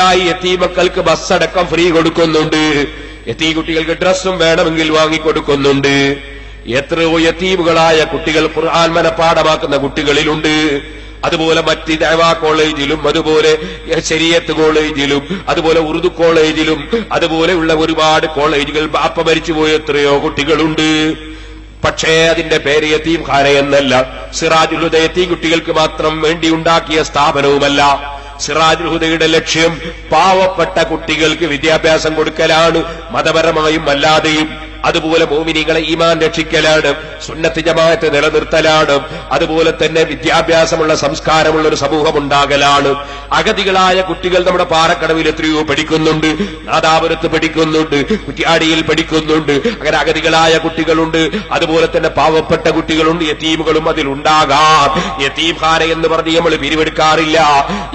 ആയി യതീം മക്കൾക്ക് ബസ്സടക്കം ഫ്രീ കൊടുക്കുന്നുണ്ട്. യതീം കുട്ടികൾക്ക് ഡ്രസ്സും വേണമെങ്കിൽ വാങ്ങിക്കൊടുക്കുന്നുണ്ട്. എത്രയോ യതീമുകളായ കുട്ടികൾ ഖുർആൻ മനപ്പാഠമാക്കുന്ന കുട്ടികളിലുണ്ട്. അതുപോലെ മറ്റ് ദഅവാ കോളേജിലും അതുപോലെ ശരീഅത്ത് കോളേജിലും അതുപോലെ ഉറുദു കോളേജിലും അതുപോലെയുള്ള ഒരുപാട് കോളേജുകൾ ബാപ്പ മരിച്ചുപോയ എത്രയോ കുട്ടികളുണ്ട്. പക്ഷേ അതിന്റെ പേര് യതീംഖാന എന്നല്ല. സിറാജുൽ ഹുദ യതീം കുട്ടികൾക്ക് മാത്രം വേണ്ടി ഉണ്ടാക്കിയ സ്ഥാപനവുമല്ല. സിറാജുൽ ഹുദയുടെ ലക്ഷ്യം പാവപ്പെട്ട കുട്ടികൾക്ക് വിദ്യാഭ്യാസം കൊടുക്കലാണ്, മതപരമായും അല്ലാതെയും. അതുപോലെ മോമിനികളെ ഈമാൻ രക്ഷിക്കലാണ്, സുന്നത്ത് ജമാഅത്ത് നിലനിർത്തലാണ്, അതുപോലെ തന്നെ വിദ്യാഭ്യാസമുള്ള സംസ്കാരമുള്ള ഒരു സമൂഹം ഉണ്ടാകലാണ്. അഗതികളായ കുട്ടികൾ നമ്മുടെ പാറക്കടവിൽ എത്രയോ പഠിക്കുന്നുണ്ട്, നാദാപുരത്ത് പഠിക്കുന്നുണ്ട്, കുറ്റ്യാടിയിൽ പഠിക്കുന്നുണ്ട്. അങ്ങനെ അഗതികളായ കുട്ടികളുണ്ട്, അതുപോലെ തന്നെ പാവപ്പെട്ട കുട്ടികളുണ്ട്, യതീമുകളും അതിലുണ്ടാകാം. യതീംഖാന എന്ന് പറഞ്ഞ് നമ്മൾ പിരിവെടുക്കാറില്ല.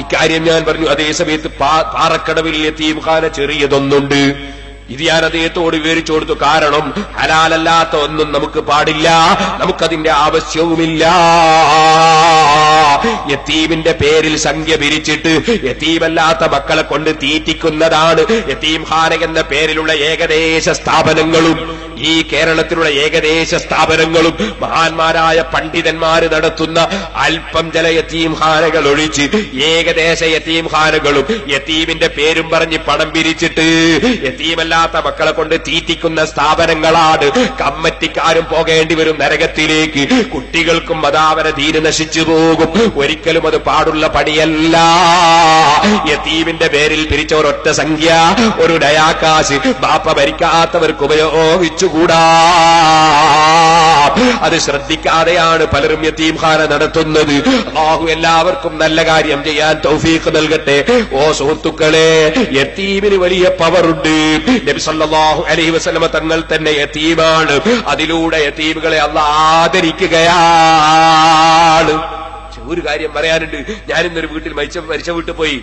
ഇക്കാര്യം ഞാൻ പറഞ്ഞു. അതേ സമയത്ത് പാറക്കടവിൽ യതീംഖാന ചെറിയതൊന്നുണ്ട്. ഇത് ഞാൻ അദ്ദേഹത്തോട് വിവരിച്ചു കൊടുത്തു. കാരണം ഹലാലല്ലാത്ത ഒന്നും നമുക്ക് പാടില്ല, നമുക്കതിന്റെ ആവശ്യവുമില്ല. യതീമിന്റെ പേരിൽ സംഖ്യ പിരിച്ചിട്ട് യതീമല്ലാത്ത മക്കളെ കൊണ്ട് തീറ്റിക്കുന്നതാണ് യതീംഖാന എന്ന പേരിലുള്ള ഏകദേശ സ്ഥാപനങ്ങളും. ഈ കേരളത്തിലുള്ള ഏകദേശ സ്ഥാപനങ്ങളും മഹാന്മാരായ പണ്ഡിതന്മാര് നടത്തുന്ന അല്പം ചില യതീംഖാനകൾ ഒഴിച്ച് ഏകദേശ യതീംഖാനകളും യതീമിന്റെ പേരും പറഞ്ഞ് പണം പിരിച്ചിട്ട് യതീമല്ലാത്ത മക്കളെ കൊണ്ട് തീറ്റിക്കുന്ന സ്ഥാപനങ്ങളാണ്. കമ്മറ്റിക്കാരും പോകേണ്ടി വരും നരകത്തിലേക്ക്. കുട്ടികൾക്കും അതാവന ദീന് നശിച്ചു പോകും. ഒരിക്കലും അത് പാടുള്ള പണിയല്ല. യതീമിന്റെ പേരിൽ പിരിച്ച ഒരൊറ്റ സംഖ്യ, ഒരു ഡയാക്കാശ് ബാപ്പ ഭരിക്കാത്തവർക്ക് ഉപയോഗിച്ചുകൂടാ. അത് ശ്രദ്ധിക്കാതെയാണ് പലരും യതീംഖാന നടത്തുന്നത്. അല്ലാഹു എല്ലാവർക്കും നല്ല കാര്യം ചെയ്യാൻ തൗഫീഖ് നൽകട്ടെ. ഓ സുഹൃത്തുക്കളെ, യതീമിന് വലിയ പവറുണ്ട്. നബി സല്ലല്ലാഹു അലൈഹി വസല്ലമ തങ്ങൾ തന്നെ യതീമാണ്. അതിലൂടെ യതീമുകളെ അല്ലാഹു ആദരിക്കുകയാണ്. ഒരു കാര്യം പറയാനുണ്ട്. ഞാനിന്നൊരു വീട്ടിൽ മരിച്ച വീട്ടിൽ പോയി.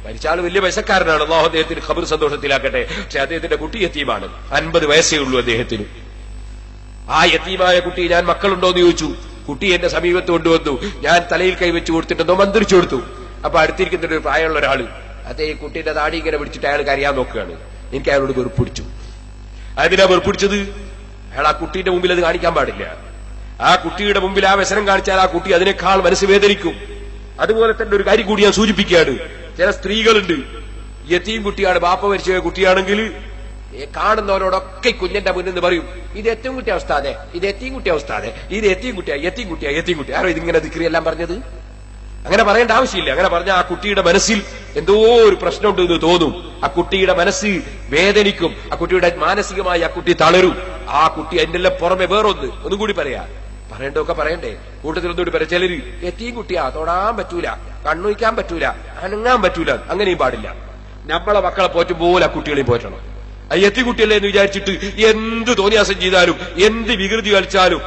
മരിച്ച ആള് വലിയ പൈസക്കാരനാണ്, അല്ലാഹു അദ്ദേഹത്തിന് ഖബർ സന്തോഷത്തിലാക്കട്ടെ. പക്ഷെ അദ്ദേഹത്തിന്റെ കുട്ടി യതീമാണ്. 50 വയസ്സേ ഉള്ളൂ അദ്ദേഹത്തിന്. ആ യതീമായ കുട്ടി, ഞാൻ മക്കളുണ്ടോന്ന് ചോദിച്ചു. കുട്ടി എന്റെ സമീപത്ത് കൊണ്ടുവന്നു. ഞാൻ തലയിൽ കൈവച്ച് കൊടുത്തിട്ടെന്തോ മന്ത്രിച്ചു കൊടുത്തു. അപ്പൊ അടുത്തിരിക്കുന്ന ഒരു പ്രായമുള്ള ഒരാള് അതേ കുട്ടിയുടെ താടി ഇങ്ങനെ പിടിച്ചിട്ട് അയാൾ കരയാൻ നോക്കുകയാണ്. എനിക്ക് അയാളോട് വെറുപ്പിടിച്ചു. അതിനാ വെറുപ്പിടിച്ചത്? അയാൾ ആ കുട്ടീന്റെ മുമ്പിൽ അത് കാണിക്കാൻ പാടില്ല. ആ കുട്ടിയുടെ മുമ്പിൽ ആ വ്യസനം കാണിച്ചാൽ ആ കുട്ടി അതിനേക്കാൾ മനസ്സ് വേദനിക്കും. അതുപോലെ തന്നെ ഒരു കാര്യം കൂടി ഞാൻ സൂചിപ്പിക്കുകയാണ്. ചില സ്ത്രീകളുണ്ട്, യതീം കുട്ടിയാണ്, ബാപ്പ മരിച്ച കുട്ടിയാണെങ്കിൽ കാണുന്നവരോടൊക്കെ കുഞ്ഞിന്റെ മുന്നിൽ നിന്ന് പറയും, ഇത് എത്തിയും കുട്ടിയാ ഉസ്താദേ, ഇത് എത്തിയും കുട്ടിയാ ഉസ്താദേ, ഇത് എത്തിയും കുട്ടിയാ എത്തിയും കുട്ടിയാ എത്തിയും കുട്ടിയാ. ആരോ ഇതിങ്ങനെ ദിക്രി എല്ലാം പറഞ്ഞത്? അങ്ങനെ പറയേണ്ട ആവശ്യമില്ല. അങ്ങനെ പറഞ്ഞാൽ ആ കുട്ടിയുടെ മനസ്സിൽ എന്തോ ഒരു പ്രശ്നമുണ്ട് എന്ന് തോന്നും. ആ കുട്ടിയുടെ മനസ്സ് വേദനിക്കും. ആ കുട്ടിയുടെ മാനസികമായി ആ കുട്ടി തളരും. ആ കുട്ടി അതിന്റെ എല്ലാം പുറമെ വേറൊന്ന് ഒന്നും കൂടി പറയണ്ടൊക്കെ പറയണ്ടേ, കൂട്ടത്തിൽ ഒന്നുകൂടി പറയാം. ചിലര് എത്തിയും കുട്ടിയാ, തൊടാൻ പറ്റൂല, കണ്ണുവയ്ക്കാൻ പറ്റൂല, അനങ്ങാൻ പറ്റൂല, അങ്ങനെയും പാടില്ല. നമ്മളെ മക്കളെ പോറ്റുമ്പോൾ ആ കുട്ടികളെയും പോറ്റണം. എത്തി കുട്ടിയല്ലേ എന്ന് വിചാരിച്ചിട്ട് എന്ത് തോന്നിയാസം ചെയ്താലും എന്ത് വികൃതി കളിച്ചാലും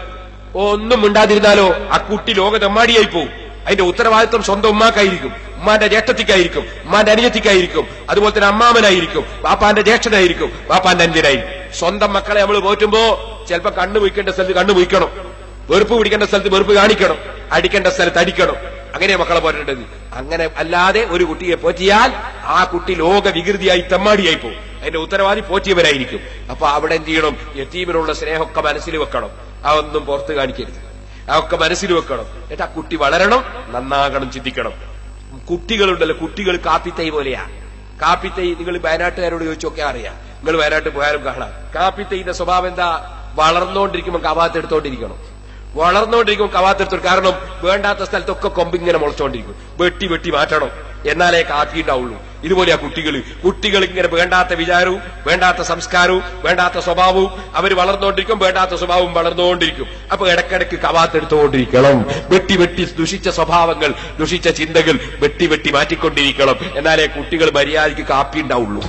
ഒന്നും മിണ്ടാതിരുന്നാലോ ആ കുട്ടി ലോകതെമ്മാടിയായി പോകും. അതിന്റെ ഉത്തരവാദിത്വം സ്വന്തം ഉമ്മാക്കായിരിക്കും, ഉമ്മാന്റെ ജ്യേഷ്ഠത്തിക്കായിരിക്കും, ഉമ്മാന്റെ അനിയത്തിക്കായിരിക്കും, അതുപോലെ തന്നെ അമ്മാമനായിരിക്കും, വാപ്പാന്റെ ജ്യേഷ്ഠനായിരിക്കും, വാപ്പാന്റെ അഞ്ചനായിരിക്കും. സ്വന്തം മക്കളെ നമ്മൾ പോറ്റുമ്പോ ചിലപ്പോ കണ്ണു വയ്ക്കേണ്ട സ്ഥലത്ത് കണ്ണു വയ്ക്കണം, വെറുപ്പ് പിടിക്കേണ്ട സ്ഥലത്ത് വെറുപ്പ് കാണിക്കണം, അടിക്കേണ്ട സ്ഥലത്ത് അടിക്കണം. അങ്ങനെ മക്കളെ പോറ്റേണ്ടത്. അങ്ങനെ അല്ലാതെ ഒരു കുട്ടിയെ പോറ്റിയാൽ ആ കുട്ടി ലോക വികൃതിയായി തെമ്മാടിയായി പോകും. അതിന്റെ ഉത്തരവാദി പോറ്റിയവരായിരിക്കും. അപ്പൊ അവിടെ എന്ത് ചെയ്യണം? യതീമിനുള്ള സ്നേഹമൊക്കെ മനസ്സിൽ വെക്കണം, അതൊന്നും പുറത്ത് കാണിക്കരുത്, അതൊക്കെ മനസ്സിൽ വെക്കണം. എന്നിട്ട് ആ കുട്ടി വളരണം, നന്നാകണം, ചിന്തിക്കണം. കുട്ടികളുണ്ടല്ലോ, കുട്ടികൾ കാപ്പിത്തൈ പോലെയാ. കാപ്പിത്തൈ നിങ്ങൾ വയനാട്ടുകാരോട് ചോദിച്ചൊക്കെ അറിയാം, നിങ്ങൾ വയനാട്ടിൽ പോയാലും കാണാം. കാപ്പിത്തൈന്റെ സ്വഭാവം എന്താ? വളർന്നുകൊണ്ടിരിക്കുമ്പോൾ കവാത്തെടുത്തോണ്ടിരിക്കണം, വളർന്നുകൊണ്ടിരിക്കുമ്പോൾ കവാത്തെടുത്തോണ്ട്. കാരണം വേണ്ടാത്ത സ്ഥലത്തൊക്കെ കൊമ്പിങ്ങനെ മുളച്ചോണ്ടിരിക്കും, വെട്ടി വെട്ടി മാറ്റണം, എന്നാലേ കാപ്പി ഉണ്ടാവുള്ളൂ. ഇതുപോലെയാ കുട്ടികൾ ഇങ്ങനെ വേണ്ടാത്ത വിചാരവും വേണ്ടാത്ത സംസ്കാരവും വേണ്ടാത്ത സ്വഭാവവും അവർ വളർന്നുകൊണ്ടിരിക്കും, വേണ്ടാത്ത സ്വഭാവവും വളർന്നുകൊണ്ടിരിക്കും. അപ്പൊ ഇടക്കിടക്ക് കവാത്തെടുത്തുകൊണ്ടിരിക്കണം, വെട്ടി വെട്ടി ദുഷിച്ച സ്വഭാവങ്ങൾ, ദുഷിച്ച ചിന്തകൾ വെട്ടി വെട്ടി മാറ്റിക്കൊണ്ടിരിക്കണം. എന്നാലേ കുട്ടികൾ മര്യാദയ്ക്ക് കാപ്പി ഉണ്ടാവുള്ളൂ,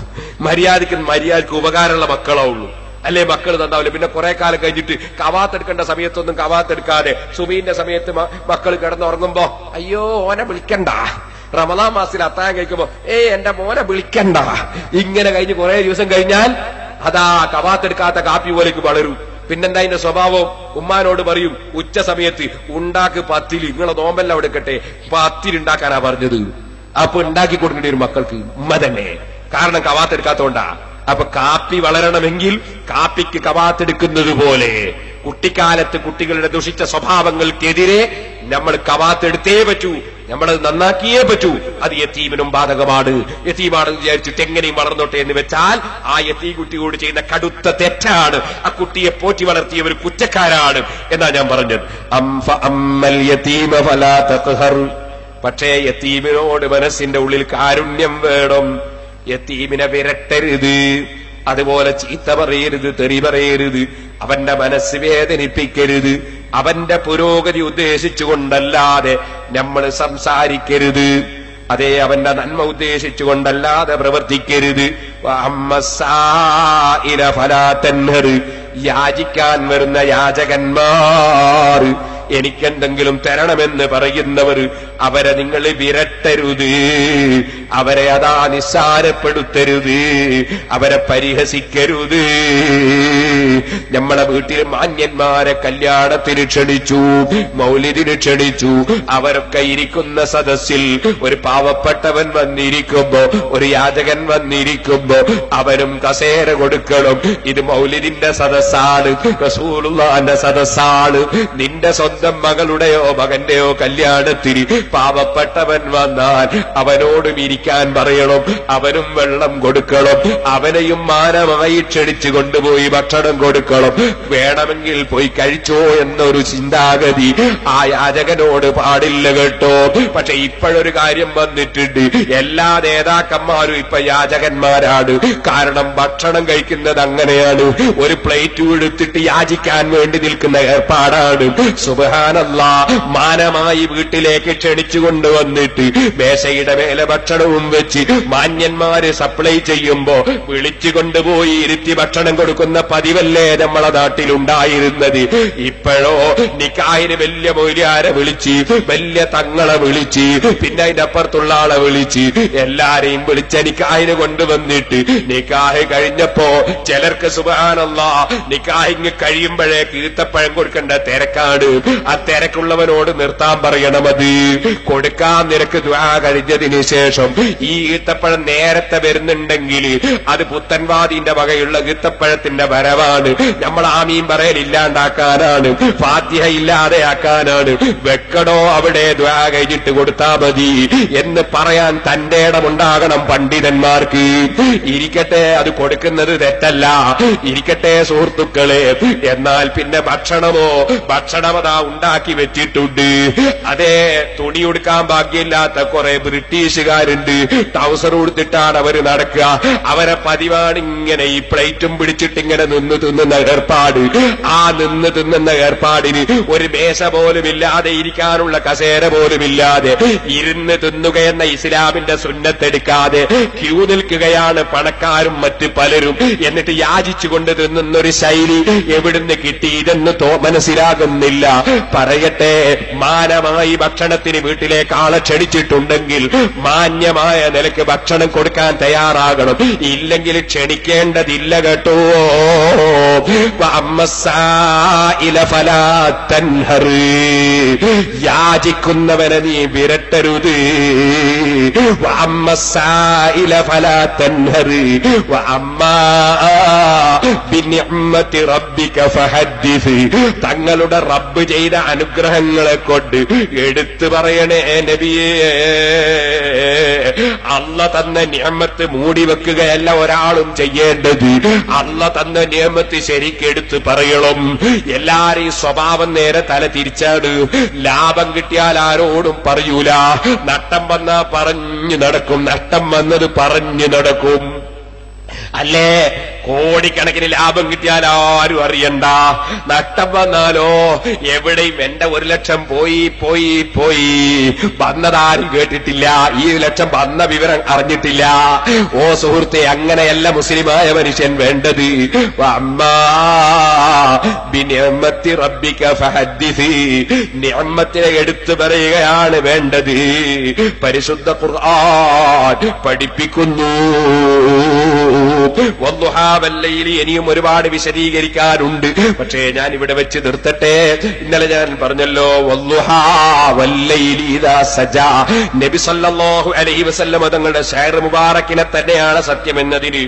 മര്യാദയ്ക്ക് ഉപകാരമുള്ള മക്കളാവുള്ളൂ. അല്ലേ മക്കൾ നന്നാവില്ല. പിന്നെ കുറെ കാലം കഴിഞ്ഞിട്ട് കവാത്തെടുക്കേണ്ട സമയത്തൊന്നും കവാത്തെടുക്കാതെ സുബീന്റെ സമയത്ത് മക്കൾ കിടന്നുറങ്ങുമ്പോ അയ്യോ ഓനെ വിളിക്കണ്ട, റമദാൻ മാസത്തിൽ അത്താഴം കഴിക്കുമ്പോ എന്റെ മോനെ വിളിക്കണ്ട, ഇങ്ങനെ കഴിഞ്ഞ് കുറെ ദിവസം കഴിഞ്ഞാൽ അതാ കവാത്തെടുക്കാത്ത കാപ്പി പോലേക്ക് വളരും. പിന്നെന്താ അതിന്റെ സ്വഭാവം? ഉമ്മാനോട് പറയും ഉച്ച സമയത്ത് ഉണ്ടാക്ക് പത്തില്, നിങ്ങളെ നോമ്പെല്ലാം എടുക്കട്ടെ, പത്തിലുണ്ടാക്കാനാ പറഞ്ഞത്. അപ്പൊ ഉണ്ടാക്കി കൊടുക്കേണ്ടി വരും മക്കൾക്ക് ഉമ്മ തന്നെ, കാരണം കവാത്തെടുക്കാത്തോണ്ടാ. അപ്പൊ കാപ്പി വളരണമെങ്കിൽ കാപ്പിക്ക് കവാത്തെടുക്കുന്നത് പോലെ കുട്ടിക്കാലത്ത് കുട്ടികളുടെ ദുഷിച്ച സ്വഭാവങ്ങൾക്കെതിരെ നമ്മൾ കവാത്തെടുത്തേ പറ്റൂ, നമ്മളത് നന്നാക്കിയേ പറ്റൂ. അത് യതീമിനും ബാധകമാണ്. യതീമാണെന്ന് വിചാരിച്ചിട്ട് എങ്ങനെയും വളർന്നോട്ടെ എന്ന് വെച്ചാൽ ആ യതീം കുട്ടിയോട് ചെയ്യുന്ന കടുത്ത തെറ്റാണ്. ആ കുട്ടിയെ പോറ്റി വളർത്തിയവർ കുറ്റക്കാരാണ് എന്നാ ഞാൻ പറഞ്ഞത്. പക്ഷേ യതീമിനോട് മനസ്സിന്റെ ഉള്ളിൽ കാരുണ്യം വേണം. യതീമിനെ വിരട്ടരുത്, അതുപോലെ ചീത്ത പറയരുത്, തെറി പറയരുത്, അവന്റെ മനസ്സ് വേദനിപ്പിക്കരുത്. അവന്റെ പുരോഗതി ഉദ്ദേശിച്ചുകൊണ്ടല്ലാതെ നമ്മൾ സംസാരിക്കരുത്. അതേ, അവന്റെ നന്മ ഉദ്ദേശിച്ചുകൊണ്ടല്ലാതെ പ്രവർത്തിക്കരുത്. യാചിക്കാൻ വരുന്ന യാചകന്മാർ, എനിക്കെന്തെങ്കിലും തരണമെന്ന് പറയുന്നവർ, അവരെ നിങ്ങൾ വിരട്ടരുത്, അവരെ അതാ നിസ്സാരപ്പെടുത്തരുത്, അവരെ പരിഹസിക്കരുത്. നമ്മളെ വീട്ടിൽ മാന്യന്മാരെ കല്യാണത്തിന് ക്ഷണിച്ചു, മൗലിദിന് ക്ഷണിച്ചു. അവരൊക്കെ ഇരിക്കുന്ന സദസ്സിൽ ഒരു പാവപ്പെട്ടവൻ വന്നിരിക്കുമ്പോ, ഒരു യാചകൻ വന്നിരിക്കുമ്പോ അവനും കസേര കൊടുക്കണം. ഇത് മൗലിദിന്റെ സദസ്സാണ്, റസൂലുള്ളാഹിന്റെ സദസ്സാണ്. നിന്റെ സ്വന്തം മകളുടെയോ മകന്റെയോ കല്യാണത്തിന് പാവപ്പെട്ടവൻ വന്നാൽ അവനോടും ഇരിക്കാൻ പറയണം, അവനും വെള്ളം കൊടുക്കണം, അവനെയും മാനമായി ക്ഷണിച്ചു കൊണ്ടുപോയി ഭക്ഷണം കൊടുക്കണം. വേണമെങ്കിൽ പോയി കഴിച്ചോ എന്നൊരു ചിന്താഗതി ആ യാചകനോട് പാടില്ല കേട്ടോ. പക്ഷെ ഇപ്പോഴൊരു കാര്യം വന്നിട്ടുണ്ട്, എല്ലാ നേതാക്കന്മാരും ഇപ്പൊ യാചകന്മാരാണ്. കാരണം ഭക്ഷണം കഴിക്കുന്നത് അങ്ങനെയാണ്, ഒരു പ്ലേറ്റ് എടുത്തിട്ട് യാചിക്കാൻ വേണ്ടി നിൽക്കുന്ന ഏർപ്പാടാണ്. സുബ്ഹാനല്ലാഹ്, മാനമായി വീട്ടിലേക്ക് ക്ഷണിച്ചു കൊണ്ടുവന്നിട്ട് മേശയുടെ മേലെ ഭക്ഷണവും വെച്ച് മാന്യന്മാര് സപ്ലൈ ചെയ്യുമ്പോ വിളിച്ചു കൊണ്ടുപോയി ഇരുത്തി ഭക്ഷണം കൊടുക്കുന്ന പതിവല്ലേ നമ്മളെ നാട്ടിലുണ്ടായിരുന്നത്. ഇപ്പോഴോ നിക്കാഹിന് വലിയ മൗലിയാരെ വിളിച്ച്, വലിയ തങ്ങളെ വിളിച്ച്, പിന്നെ അതിന്റെ അപ്പുറത്തുള്ള ആളെ വിളിച്ച്, എല്ലാരെയും വിളിച്ച നിക്കാഹിന് കൊണ്ടുവന്നിട്ട് നിക്കാഹ് കഴിഞ്ഞപ്പോ ചിലർക്ക് സുബ്ഹാനല്ലാഹ് നിക്കാഹിങ് കഴിയുമ്പോഴേക്ക് ഈത്തപ്പഴം കൊടുക്കേണ്ട തിരക്കാണ്. ആ തിരക്കുള്ളവനോട് നിർത്താൻ പറയണം. അത് കൊടുക്കാൻ നിനക്ക് ദുആ കഴിഞ്ഞതിന് ശേഷം ഈ ഈത്തപ്പഴം നേരത്തെ വരുന്നുണ്ടെങ്കിൽ അത് പുത്തൻവാദിന്റെ വകയുള്ള ഈത്തപ്പഴത്തിന്റെ വരവാണ്. നമ്മൾ ആമീൻ പറയലില്ലാണ്ടാക്കാനാണ്, ഫാത്തിഹ ഇല്ലാതെയാക്കാനാണ്. വെക്കടോ അവിടെ ദുആ കഴിഞ്ഞിട്ട് കൊടുത്താ മതി എന്ന് പറയാൻ തന്റെ ഇടമുണ്ടാകണം പണ്ഡിതന്മാർക്ക്. ഇരിക്കട്ടെ, അത് കൊടുക്കുന്നത് തെറ്റല്ല, ഇരിക്കട്ടെ സുഹൃത്തുക്കളെ. എന്നാൽ പിന്നെ ഭക്ഷണമോ, ഭക്ഷണമതാ ഉണ്ടാക്കി വെച്ചിട്ടുണ്ട്, അതേ മുടി ഉടുക്കാൻ ഭാഗ്യമില്ലാത്ത കുറെ ബ്രിട്ടീഷുകാരുണ്ട്. ട്രൗസർ ഉടുത്തിട്ടാണ് അവര് നടക്കുക. അവരെ പതിവാണ് ഇങ്ങനെ ഈ പ്ലേറ്റും പിടിച്ചിട്ട് ഇങ്ങനെ നിന്ന് തിന്നുന്ന ഏർപ്പാട്. ആ നിന്ന് തിന്നുന്ന ഏർപ്പാടിന് ഒരു മേശ പോലും ഇല്ലാതെ, ഇരിക്കാനുള്ള കസേര പോലും ഇല്ലാതെ ഇരുന്ന് തിന്നുകയെന്ന ഇസ്ലാമിന്റെ സുന്നത്തെടുക്കാതെ ക്യൂ നിൽക്കുകയാണ് പണക്കാരും മറ്റ് പലരും. എന്നിട്ട് യാചിച്ചുകൊണ്ട് തിന്നുന്നൊരു ശൈലി എവിടുന്ന് കിട്ടി ഇതെന്ന് മനസ്സിലാകുന്നില്ല. പറയട്ടെ, മാനമായി ഭക്ഷണത്തിന് വീട്ടിലേക്ക് ആളെ ക്ഷണിച്ചിട്ടുണ്ടെങ്കിൽ മാന്യമായ നിലയ്ക്ക് ഭക്ഷണം കൊടുക്കാൻ തയ്യാറാകണം. ഇല്ലെങ്കിൽ ക്ഷണിക്കേണ്ടതില്ല കേട്ടോ. യാചിക്കുന്നവനെ നീ വിരട്ടരുത്. തങ്ങളുടെ റബ്ബ് ചെയ്ത അനുഗ്രഹങ്ങളെ കൊണ്ട് എടുത്തു പറയണേ നബിയേ. അള്ള തന്ന നിഅമത്ത് മൂടി വെക്കുകയല്ല ഒരാളും ചെയ്യേണ്ടത്. അള്ള തന്ന നിഅമത്ത് ശരിക്കെടുത്ത് പറയണം. എല്ലാരെയും സ്വഭാവം നേരെ തല തിരിച്ചാണ്. ലാഭം കിട്ടിയാൽ ആരോടും പറയൂല. നഷ്ടം വന്നാ പറഞ്ഞു നടക്കും. നഷ്ടം വന്നത് പറഞ്ഞു നടക്കും. അല്ലേ, കോടിക്കണക്കിന് ലാഭം കിട്ടിയാൽ ആരും അറിയണ്ട. നഷ്ടം വന്നാലോ എവിടെയും എന്റെ 1 ലക്ഷം പോയി വന്നതാരും കേട്ടിട്ടില്ല. ഈ 1 ലക്ഷം വന്ന വിവരം അറിഞ്ഞിട്ടില്ല. ഓ സുഹൃത്തെ, അങ്ങനെയല്ല മുസ്ലിമായ മനുഷ്യൻ വേണ്ടത്. ബിനിഅമത്തി റബ്ബിക ഫഹദ്ദിസ്, നിഅമത്തിനെ എടുത്തു പറയുകയാണ് വേണ്ടത്. പരിശുദ്ധ ഖുർആൻ പഠിപ്പിക്കുന്നു. വല്ലൈലി ഇനിയും ഒരുപാട് വിശദീകരിക്കാനുണ്ട്. പക്ഷേ ഞാൻ ഇവിടെ വെച്ച് നിർത്തട്ടെ. ഇന്നലെ ഞാൻ പറഞ്ഞല്ലോ വല്ലൈലി ഇദാ സജാ. നബി സല്ലല്ലാഹു അലൈഹി വസല്ലം തങ്ങളുടെ ശഅർ മുബാറക്കിനെ തന്നെയാണ് സത്യമെന്നതിന്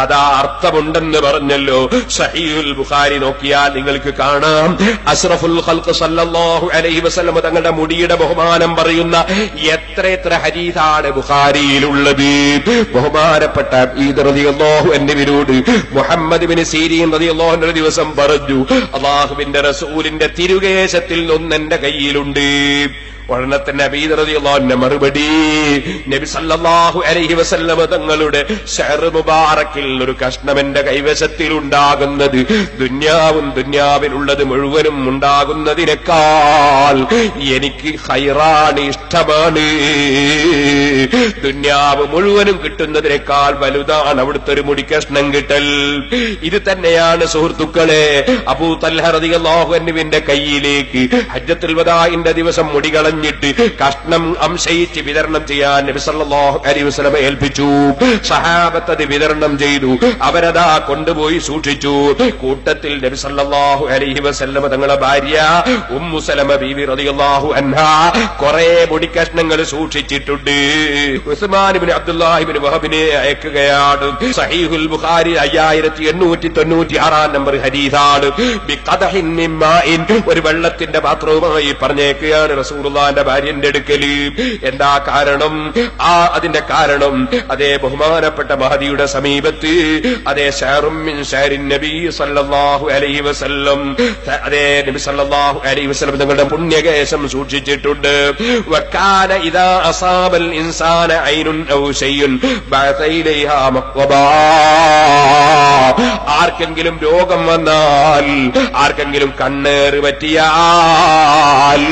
അതാ അർത്ഥമുണ്ടെന്ന് പറഞ്ഞല്ലോ. സഹീഹുൽ ബുഖാരി നോക്കിയാൽ നിങ്ങൾക്ക് കാണാം. അഷ്റഫുൽ ഖൽഖ് സല്ലല്ലാഹു അലൈഹി വസല്ലം തങ്ങളുടെ മുടിയുടെ ബഹുമാനം പറയുന്ന എത്ര ഹദീസാണ് ബുഖാരിയിലുള്ളത്. ബഹുമാനപ്പെട്ട ഈദ് റളിയല്ലാഹു അൻഹുവിനോട് മുഹമ്മദ് ബിൻ സീരീൻ റളിയല്ലാഹു അൻഹു ഒരു ദിവസം പറഞ്ഞു, അല്ലാഹുവിന്റെ റസൂലിന്റെ തിരുകേശത്തിൽ ഒന്ന് എന്റെ കയ്യിലുണ്ട്. ഉടനെ തന്നെ അബീ റളിയല്ലാഹു അൻഹു മറുപടി, നബി സല്ലല്ലാഹു അലൈഹി വസല്ലം തങ്ങളുടെ ശഅർ മുബാറക്കിൽ ഒരു കഷ്ണം എന്റെ കൈവശത്തിൽ ഉണ്ടാകുന്നത് ദുന്യാവിലുള്ളത് മുഴുവനും ഉണ്ടാകുന്നതിനേക്കാൾ എനിക്ക് ഖൈറാണ്, ഇഷ്ടമാണ്. ദുന്യാവ് മുഴുവനും കിട്ടുന്നതിനേക്കാൾ വലുതാണ് അവിടുത്തെ ഒരു മുടിക്കഷ്ണം കിട്ടൽ. ഇത് തന്നെയാണ് സുഹൃത്തുക്കളെ അബൂ തൽഹ റളിയല്ലാഹു അൻഹുവിന്റെ കയ്യിലേക്ക് ഹജ്ജത്തുൽ വദാഇന്റെ ദിവസം മുടി കളഞ്ഞിട്ട് കഷ്ണം അംശയിച്ച് വിതരണം ചെയ്യാൻ നബി സല്ലല്ലാഹു അലൈഹി വസല്ലം ഏൽപ്പിച്ചു. സഹാബത്ത് അത് വിതരണം ചെയ്തു. അവരതാ കൊണ്ടുപോയി സൂക്ഷിച്ചു. കൂട്ടത്തിൽ നബി സല്ലല്ലാഹു അലൈഹി വസല്ലം തങ്ങളുടെ ഭാര്യ ഉമ്മു സലമ ബീവി റളിയല്ലാഹു അൻഹാ കുറെ മുടിക്കഷ്ണങ്ങൾ സൂക്ഷിച്ചിട്ടുണ്ട്. ഉസ്മാൻ ഇബ്നു അബ്ദുല്ലാഹി ഇബ്നു വഹബിനെ അയക്കുകയാണ്. സഹീഹുൽ ബുഖാരി 5896 നമ്പർ ഹദീസാണ്. ബിഖദഹിൻ മിൻ മാഇൻ, ഒരു വെള്ളത്തിന്റെ പാത്രവുമായി പറഞ്ഞേക്കുകയാണ് റസൂലുള്ളാഹിന്റെ ഭാര്യന്റെ അടുക്കൽ. എന്താ കാരണം? അതിന്റെ കാരണം അതേ ബഹുമാനപ്പെട്ട മഹദിയുടെ സമീപത്ത് അതേ ശഅറും മിൻ ശഅരിൻ നബി സല്ലല്ലാഹു അലൈഹി വസല്ലം, അതേ നബി സല്ലല്ലാഹു അലൈഹി വസല്ലം തങ്ങളുടെ പുണ്യകേശം സൂക്ഷിച്ചിട്ടുണ്ട്. വകാന ഇദാ അസാബൽ ഇൻസാന ഐനുൻ ഔ ശൈഉൻ ബഅത ഇലൈഹാ മഖബാ. ആർക്കെങ്കിലും രോഗം വന്നാൽ, ആർക്കെങ്കിലും കണ്ണേറ് പറ്റിയാൽ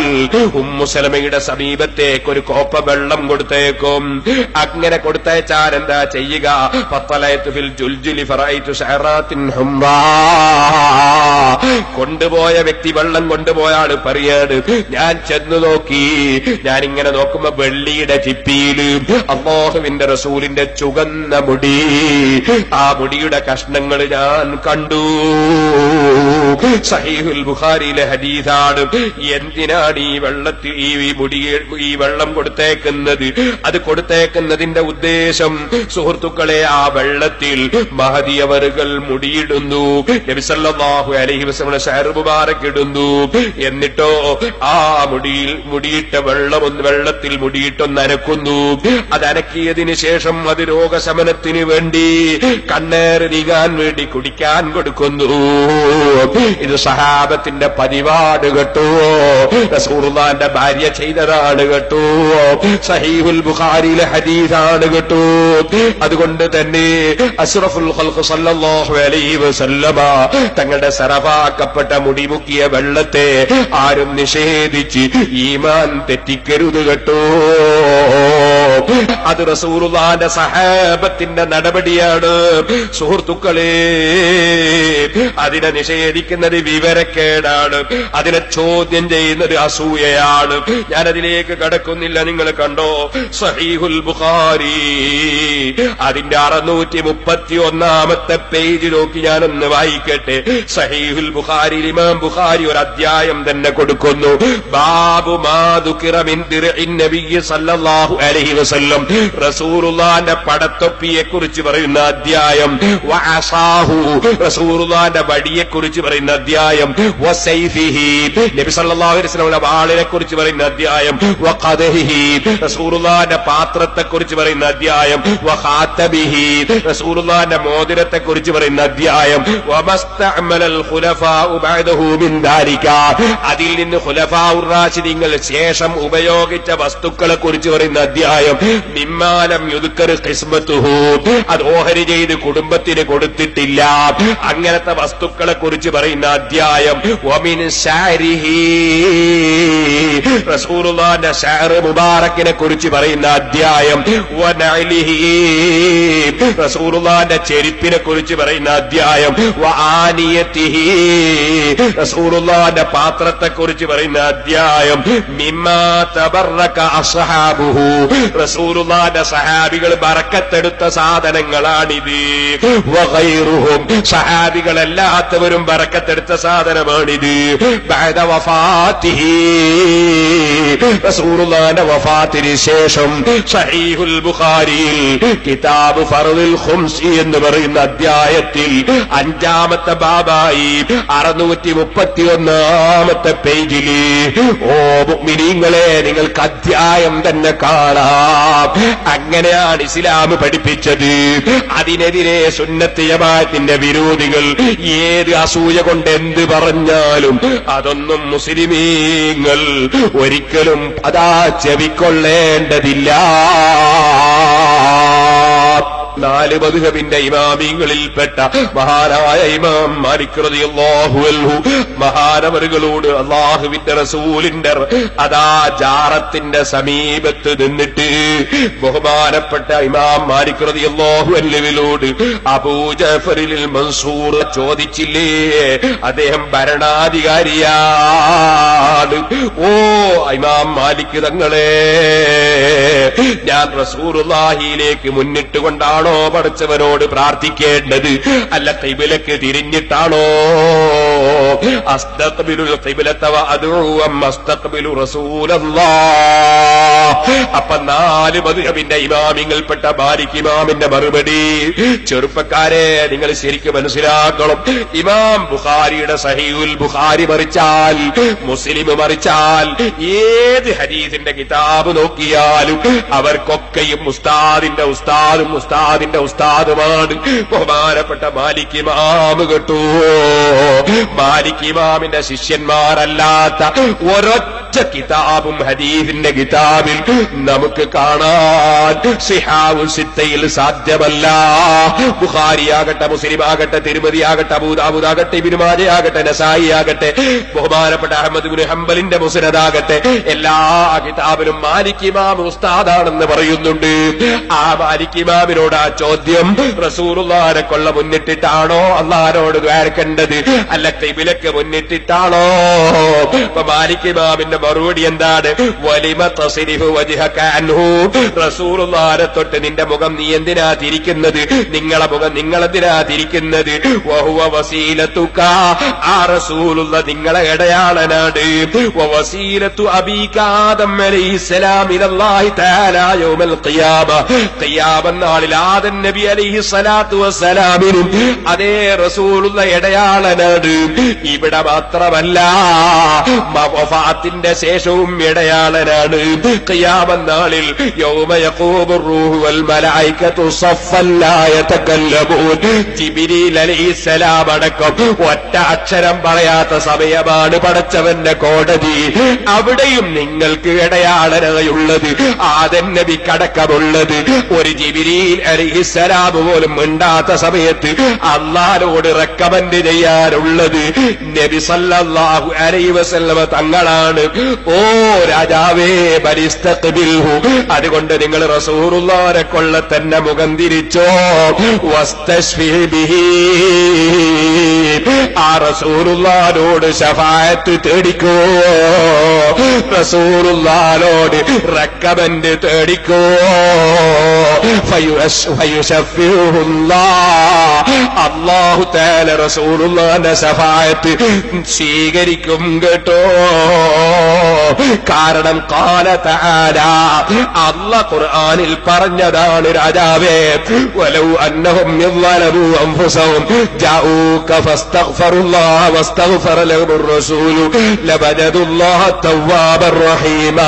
ഉമ്മു സലമയുടെ സമീപത്തേക്ക് ഒരു കോപ്പ വെള്ളം കൊടുത്തേക്കും. അങ്ങനെ കൊടുത്തയച്ചാൽ എന്താ ചെയ്യുക? ഫത്തലയതു ഫിൽ ജുൽജുലി ഫറഅയ്തു ശഅറാത്തിൻ ഹുംറാ. കൊണ്ടുപോയ വ്യക്തി, വെള്ളം കൊണ്ടുപോയ ആള് പറയാണ്, ഞാൻ ചെന്നു നോക്കി, ഞാനിങ്ങനെ നോക്കുമ്പോ വെള്ളിയുടെ ചിപ്പിയില് അല്ലാഹുവിന്റെ റസൂലിന്റെ ചുവന്ന മുടി, ആ മുടിയുടെ കഷ്ണങ്ങൾ ഞാൻ കണ്ടു. സഹീഹുൽ ബുഖാരിയിലെ ഹദീസാണ്. എന്തിനാണ് ഈ വെള്ളത്തിൽ ഈ വെള്ളം കൊടുത്തേക്കുന്നത്? അത് കൊടുത്തേക്കുന്നതിന്റെ ഉദ്ദേശം സുഹൃത്തുക്കളെ, ആ വെള്ളത്തിൽ മഹദി അവറുകൾ മുടിയിടുന്നു. നബി സല്ലല്ലാഹു അലൈഹി വസല്ലം ശഅർ മുബാറക് ഇടുന്നു. എന്നിട്ടോ ആ മുടിയിട്ട വെള്ളത്തിൽ മുടിയിട്ടൊന്ന് അനക്കുന്നു. അത് അനക്കിയതിന് ശേഷം അത് രോഗശമനത്തിന് വേണ്ടി, കണ്ണേറ് നീങ്ങാൻ വേണ്ടി കുടിക്കാൻ കൊടുക്കുന്നു. ഇത് സഹാബത്തിന്റെ പതിവാണ് കേട്ടോ. റസൂലുള്ളാഹിന്റെ ഭാര്യ ചെയ്തതാണ് കേട്ടോ. സഹീഹുൽ ബുഖാരിയിലെ ഹദീസാണ് കേട്ടോ. അതുകൊണ്ട് തന്നെ അഷ്റഫുൽ ഖൽഖ് സല്ലല്ലാഹു അലൈഹി വസല്ലമ തങ്ങളുടെ സറഫാക്കപ്പെട്ട മുടിമുക്കിയ വെള്ളത്തെ ആരും നിഷേധിച്ച് ഈമാൻ തെറ്റിക്കരുത് കേട്ടോ. അത് റസൂലുള്ളാഹിന്റെ സഹാബത്തിന്റെ നടപടിയാണ്. സുഹൃത്തുക്കളെ, അതിനെ നിഷേധിക്കുന്നത് വിവരക്കേടാണ്. അതിനെ ചോദ്യം ചെയ്യുന്നത് അസൂയയാണ്. ഞാനതിലേക്ക് കടക്കുന്നില്ല. നിങ്ങൾ കണ്ടോ സഹീഹുൽ ബുഖാരി അതിന്റെ 631 പേജ് നോക്കി ഞാനൊന്ന് വായിക്കട്ടെ. സഹീഹുൽ ബുഖാരിയിൽ ഇമാം ബുഖാരി ഒരു അധ്യായം തന്നെ കൊടുക്കുന്നു. ബാബു മാ ദുകിറ മിൻ ദിർഇൻ നബി സല്ലല്ലാഹു അലൈഹി വസല്ലം. റസൂലുള്ളാഹിന്റെ പടത്തൊപ്പിയെ കുറിച്ച് പറയുന്ന അധ്യായം. വഅസാഹു റസൂലുള്ളാഹിന്റെ വടിയെ കുറിച്ച് പറയുന്ന അധ്യായം. വസൈഫിഹി നബി സല്ലല്ലാഹു അലൈഹി വസല്ലം വാളിനെ കുറിച്ച് പറയുന്ന അധ്യായം. വഖദഹിഹി റസൂലുള്ളാഹിന്റെ പാത്രത്തെ കുറിച്ച് പറയുന്ന അധ്യായം. വഖാതബിഹി റസൂലുള്ളാഹിന്റെ മോതിരത്തെ കുറിച്ച് പറയുന്ന അധ്യായം. വമസ്തഅമലൽ ഖുലഫാഉ ബഅദഹു മിൻ ദാലിക അതിൽ നിന്ന് ഖുലഫാഉർ റാഷിദീങ്ങൾ ശേഷം ഉപയോഗിച്ച വസ്തുക്കളെ കുറിച്ച് പറയുന്ന അധ്യായം. മിമ്മാലം യുദ്കർ ഖിസ്മത്തുഹു അത് ഓഹരി ചെയ്ത് കുടുംബത്തിന് കൊടുത്തിട്ടില്ല, അങ്ങനത്തെ വസ്തുക്കളെ കുറിച്ച് പറയുന്ന അധ്യായം. വമിൻ ശഅരിഹി റസൂലുള്ളാഹിന്റെ ശഅർ മുബാറക്കിനെ കുറിച്ച് പറയുന്ന അധ്യായം. വനഅലിഹി റസൂലുള്ളാഹിന്റെ ചെരുപ്പിനെ കുറിച്ച് പറയുന്ന അധ്യായം. വആനിയതിഹി റസൂലുള്ളാഹിന്റെ പാത്രത്തെ കുറിച്ച് പറയുന്ന അധ്യായം. മിമ്മാ തബറക അസ്ഹാബുഹു റസൂലുള്ളാഹിന്റെ സഹാബികൾ ബറക്കത്തെടുത്ത സാധനങ്ങളാണിത്. വഗൈറുഹും സഹാബികളല്ലാത്തവരും ബറക്കത്തെടുത്ത സാധനമാണിത്. ബഅദ വഫാത്തിഹി റസൂലുള്ളാഹിന്റെ വഫാത്തിന് ശേഷം സഹീഹുൽ ബുഖാരിയിൽ കിതാബ് ഫർദിൽ ഖുംസി എന്ന് പറയുന്ന അധ്യായത്തിൽ 5-ാമത്തെ ബാബായി 631 പേജിൽ ഓ മുഅ്മിനീങ്ങളെ നിങ്ങൾക്ക് അധ്യായം തന്നെ കാണാം. അങ്ങനെയാണ് ഇസ്ലാം പഠിപ്പിച്ചത്. അതിനെതിരെ സുന്നത്ത് ജമാഅത്തിന്റെ വിരോധികൾ ഏത് അസൂയ കൊണ്ട് എന്ത് പറഞ്ഞാലും അതൊന്നും മുസ്ലിമീങ്ങൾ ഒരിക്കലും അതാ ചെവിക്കൊള്ളേണ്ടതില്ല. 4 മദ്ഹബിന്റെ ഇമാമിങ്ങളിൽപ്പെട്ട മഹാനായ ഇമാം മാലിക് റളിയല്ലാഹു അൻഹു മഹാനവറുകളോട് അല്ലാഹുവിന്റെ റസൂലിന്റെ അതാ ജാറത്തിന്റെ സമീപത്ത് നിന്നിട്ട് ബഹുമാനപ്പെട്ട ഇമാം മാലിക് റളിയല്ലാഹു അൻഹുവിനോട് അബൂ ജഅഫറിൽ മൻസൂർ ചോദിച്ചില്ലേ, അദ്ദേഹം ഭരണാധികാരിയാണ്. ഓ ഇമാം മാലിക് തങ്ങളെ, ഞാൻ റസൂലുള്ളാഹിയിലേക്ക് മുന്നിട്ടുകൊണ്ടാണോ പഠിച്ചവനോട് പ്രാർത്ഥിക്കേണ്ടത്, അല്ല ഖിബലക്ക് തിരിഞ്ഞിട്ടാണോ? അസ്തഖ്ബിലുൽ ഖിബലത വഅദഉ അസ്തഖ്ബിലു റസൂലല്ലാഹ്. അപ്പൊ 4 മദ്ഹബിന്റെ ഇമാമിങ്ങൾപ്പെട്ട മാലിക് ഇമാമിന്റെ മറുപടി, ചെറുപ്പക്കാരെ നിങ്ങൾ ശരിക്കും മനസ്സിലാക്കണം. ഇമാം ബുഖാരിയുടെ സഹീഹുൽ ബുഖാരി മറിച്ചാൽ, മുസ്ലിം മറിച്ചാൽ, ഏത് ഹദീസിന്റെ കിതാബ് നോക്കിയാലും അവർക്കൊക്കെയും ഉസ്താദിന്റെ ഉസ്താദും ഉസ്താദിന്റെ ഉസ്താദുമാണ് ബഹുമാനപ്പെട്ട മാലിക് ഇമാം കേട്ടോ. മാലിക് ഇമാമിന്റെ ശിഷ്യന്മാരല്ലാത്ത ഒരൊറ്റ കിതാബും ഹദീസിന്റെ കിതാബിൽ നമുക്ക് കാണാൻ സിഹാഉൽ സിത്തയിൽ സാധ്യമല്ല. ബുഖാരി ആകട്ടെ, മുസ്ലിം ആകട്ടെ, തിരുമതി ആകട്ടെ, അബൂദാവൂദ് ആകട്ടെ, ഇബ്നു മാജ ആകട്ടെ, നസായി ആകട്ടെ, ബഹുമാനപ്പെട്ട അഹ്മദ് ഇബ്നു ഹംബലിന്റെ മുസ്നദ് ആകട്ടെ, എല്ലാ കിതാബിലും മാലിക് ഇമാം ഉസ്താദാണെന്ന് പറയുന്നുണ്ട്. ആ മാലിക് ഇമാമിനോട് ആ ചോദ്യം, റസൂലുള്ളാഹിനെ കൊള്ള മുന്നിട്ടിട്ടാണോ അല്ലാഹുവോട് ദ്വാരക്കേണ്ടത്, അല്ല ഖിബലക്ക് മുന്നിട്ടിട്ടാണോ? അപ്പൊ മാലിക് ഇമാമിന്റെ മറുപടി എന്താണ്? വലിമ തസ്രിഫു വജ്ഹക അൻഹു, റസൂലുള്ളാഹിനെ തൊട്ട് നിന്റെ മുഖം നീ എന്തിനാ തിരിക്കുന്നത്? നിങ്ങളെ മുഖം നിങ്ങളെന്തിനാ തിരിക്കുന്നത്? വഹുവ വസീലതുക, ആ റസൂലുള്ള നിങ്ങളെ ഇടയാളനാണ്. വസീലത്തു അബീക ആദം അലൈഹിസ്സലാം ഇലല്ലാഹി തആല യൗമൽ ഖിയാമ, ഖിയാമത്ത് നാളിൽ ആദം നബി അലൈഹി സ്വലാത്തു വസ്സലാമിനും അതേ റസൂലുള്ള ഇടയാളനാണ്. ഇവിടെ മാത്രമല്ല, വഫാത്തിന്റെ തന്റെ ശേഷവും ഇടയാളനാണ്. ഖിയാമത്ത് നാളിൽ യൗമ യഖൂമു റൂഹു വൽ മലായികതു സഫ്ഫൻ ലാ യതകല്ലമൂൻ, ജിബ്രീൽ അലൈഹിസ്സലാം അടക്കം ഒറ്റ അക്ഷരം പറയാത്ത സമയമാണ് പടച്ചവന്റെ കോടതി. അവിടെയും നിങ്ങൾക്ക് ഇടയാളനായുള്ളത് ആദം നബിക്കടക്കമുള്ളത്. ഒരു ജിബ്രീൽ അലൈഹിസ്സലാം പോലും മിണ്ടാത്ത സമയത്ത് അല്ലാഹുവോട് റെക്കമെൻഡ് ചെയ്യാനുള്ളത് നബി സല്ലല്ലാഹു അലൈഹി വസല്ലം തങ്ങളാണ്. ഓ രാജാവേ ബലിസ്തഖ്ബിൽഹു, അതുകൊണ്ട് നിങ്ങൾ റസൂലുള്ളാഹിനെ കൊള്ള തന്നെ മുഖം തിരിച്ചോ. വസ്തശ്ഫി ബിഹി, ആ റസൂലുള്ളാഹിനോട് ശഫാഅത്ത് തേടിക്കോ, റസൂലുള്ളാഹിനോട് റെക്കമെൻഡ് തേടിക്കോ. അല്ലാഹു തആല റസൂലുള്ളാഹിന്റെ ശഫാഅത്ത് സ്വീകരിക്കും കേട്ടോ. കാരണം ഖാല തആല, അല്ലാഹ് ഖുർആനിൽ പറഞ്ഞതാണ് രാജാവേ, വലൗ അന്നഹും യളലൂ അൻഫുസഹും ജാഊക ഫസ്തഗ്ഫറുല്ലാഹ വസ്തഗ്ഫറ ലഹുർ റസൂലു ലവജദുല്ലാഹ തവ്വാബർ റഹീമ.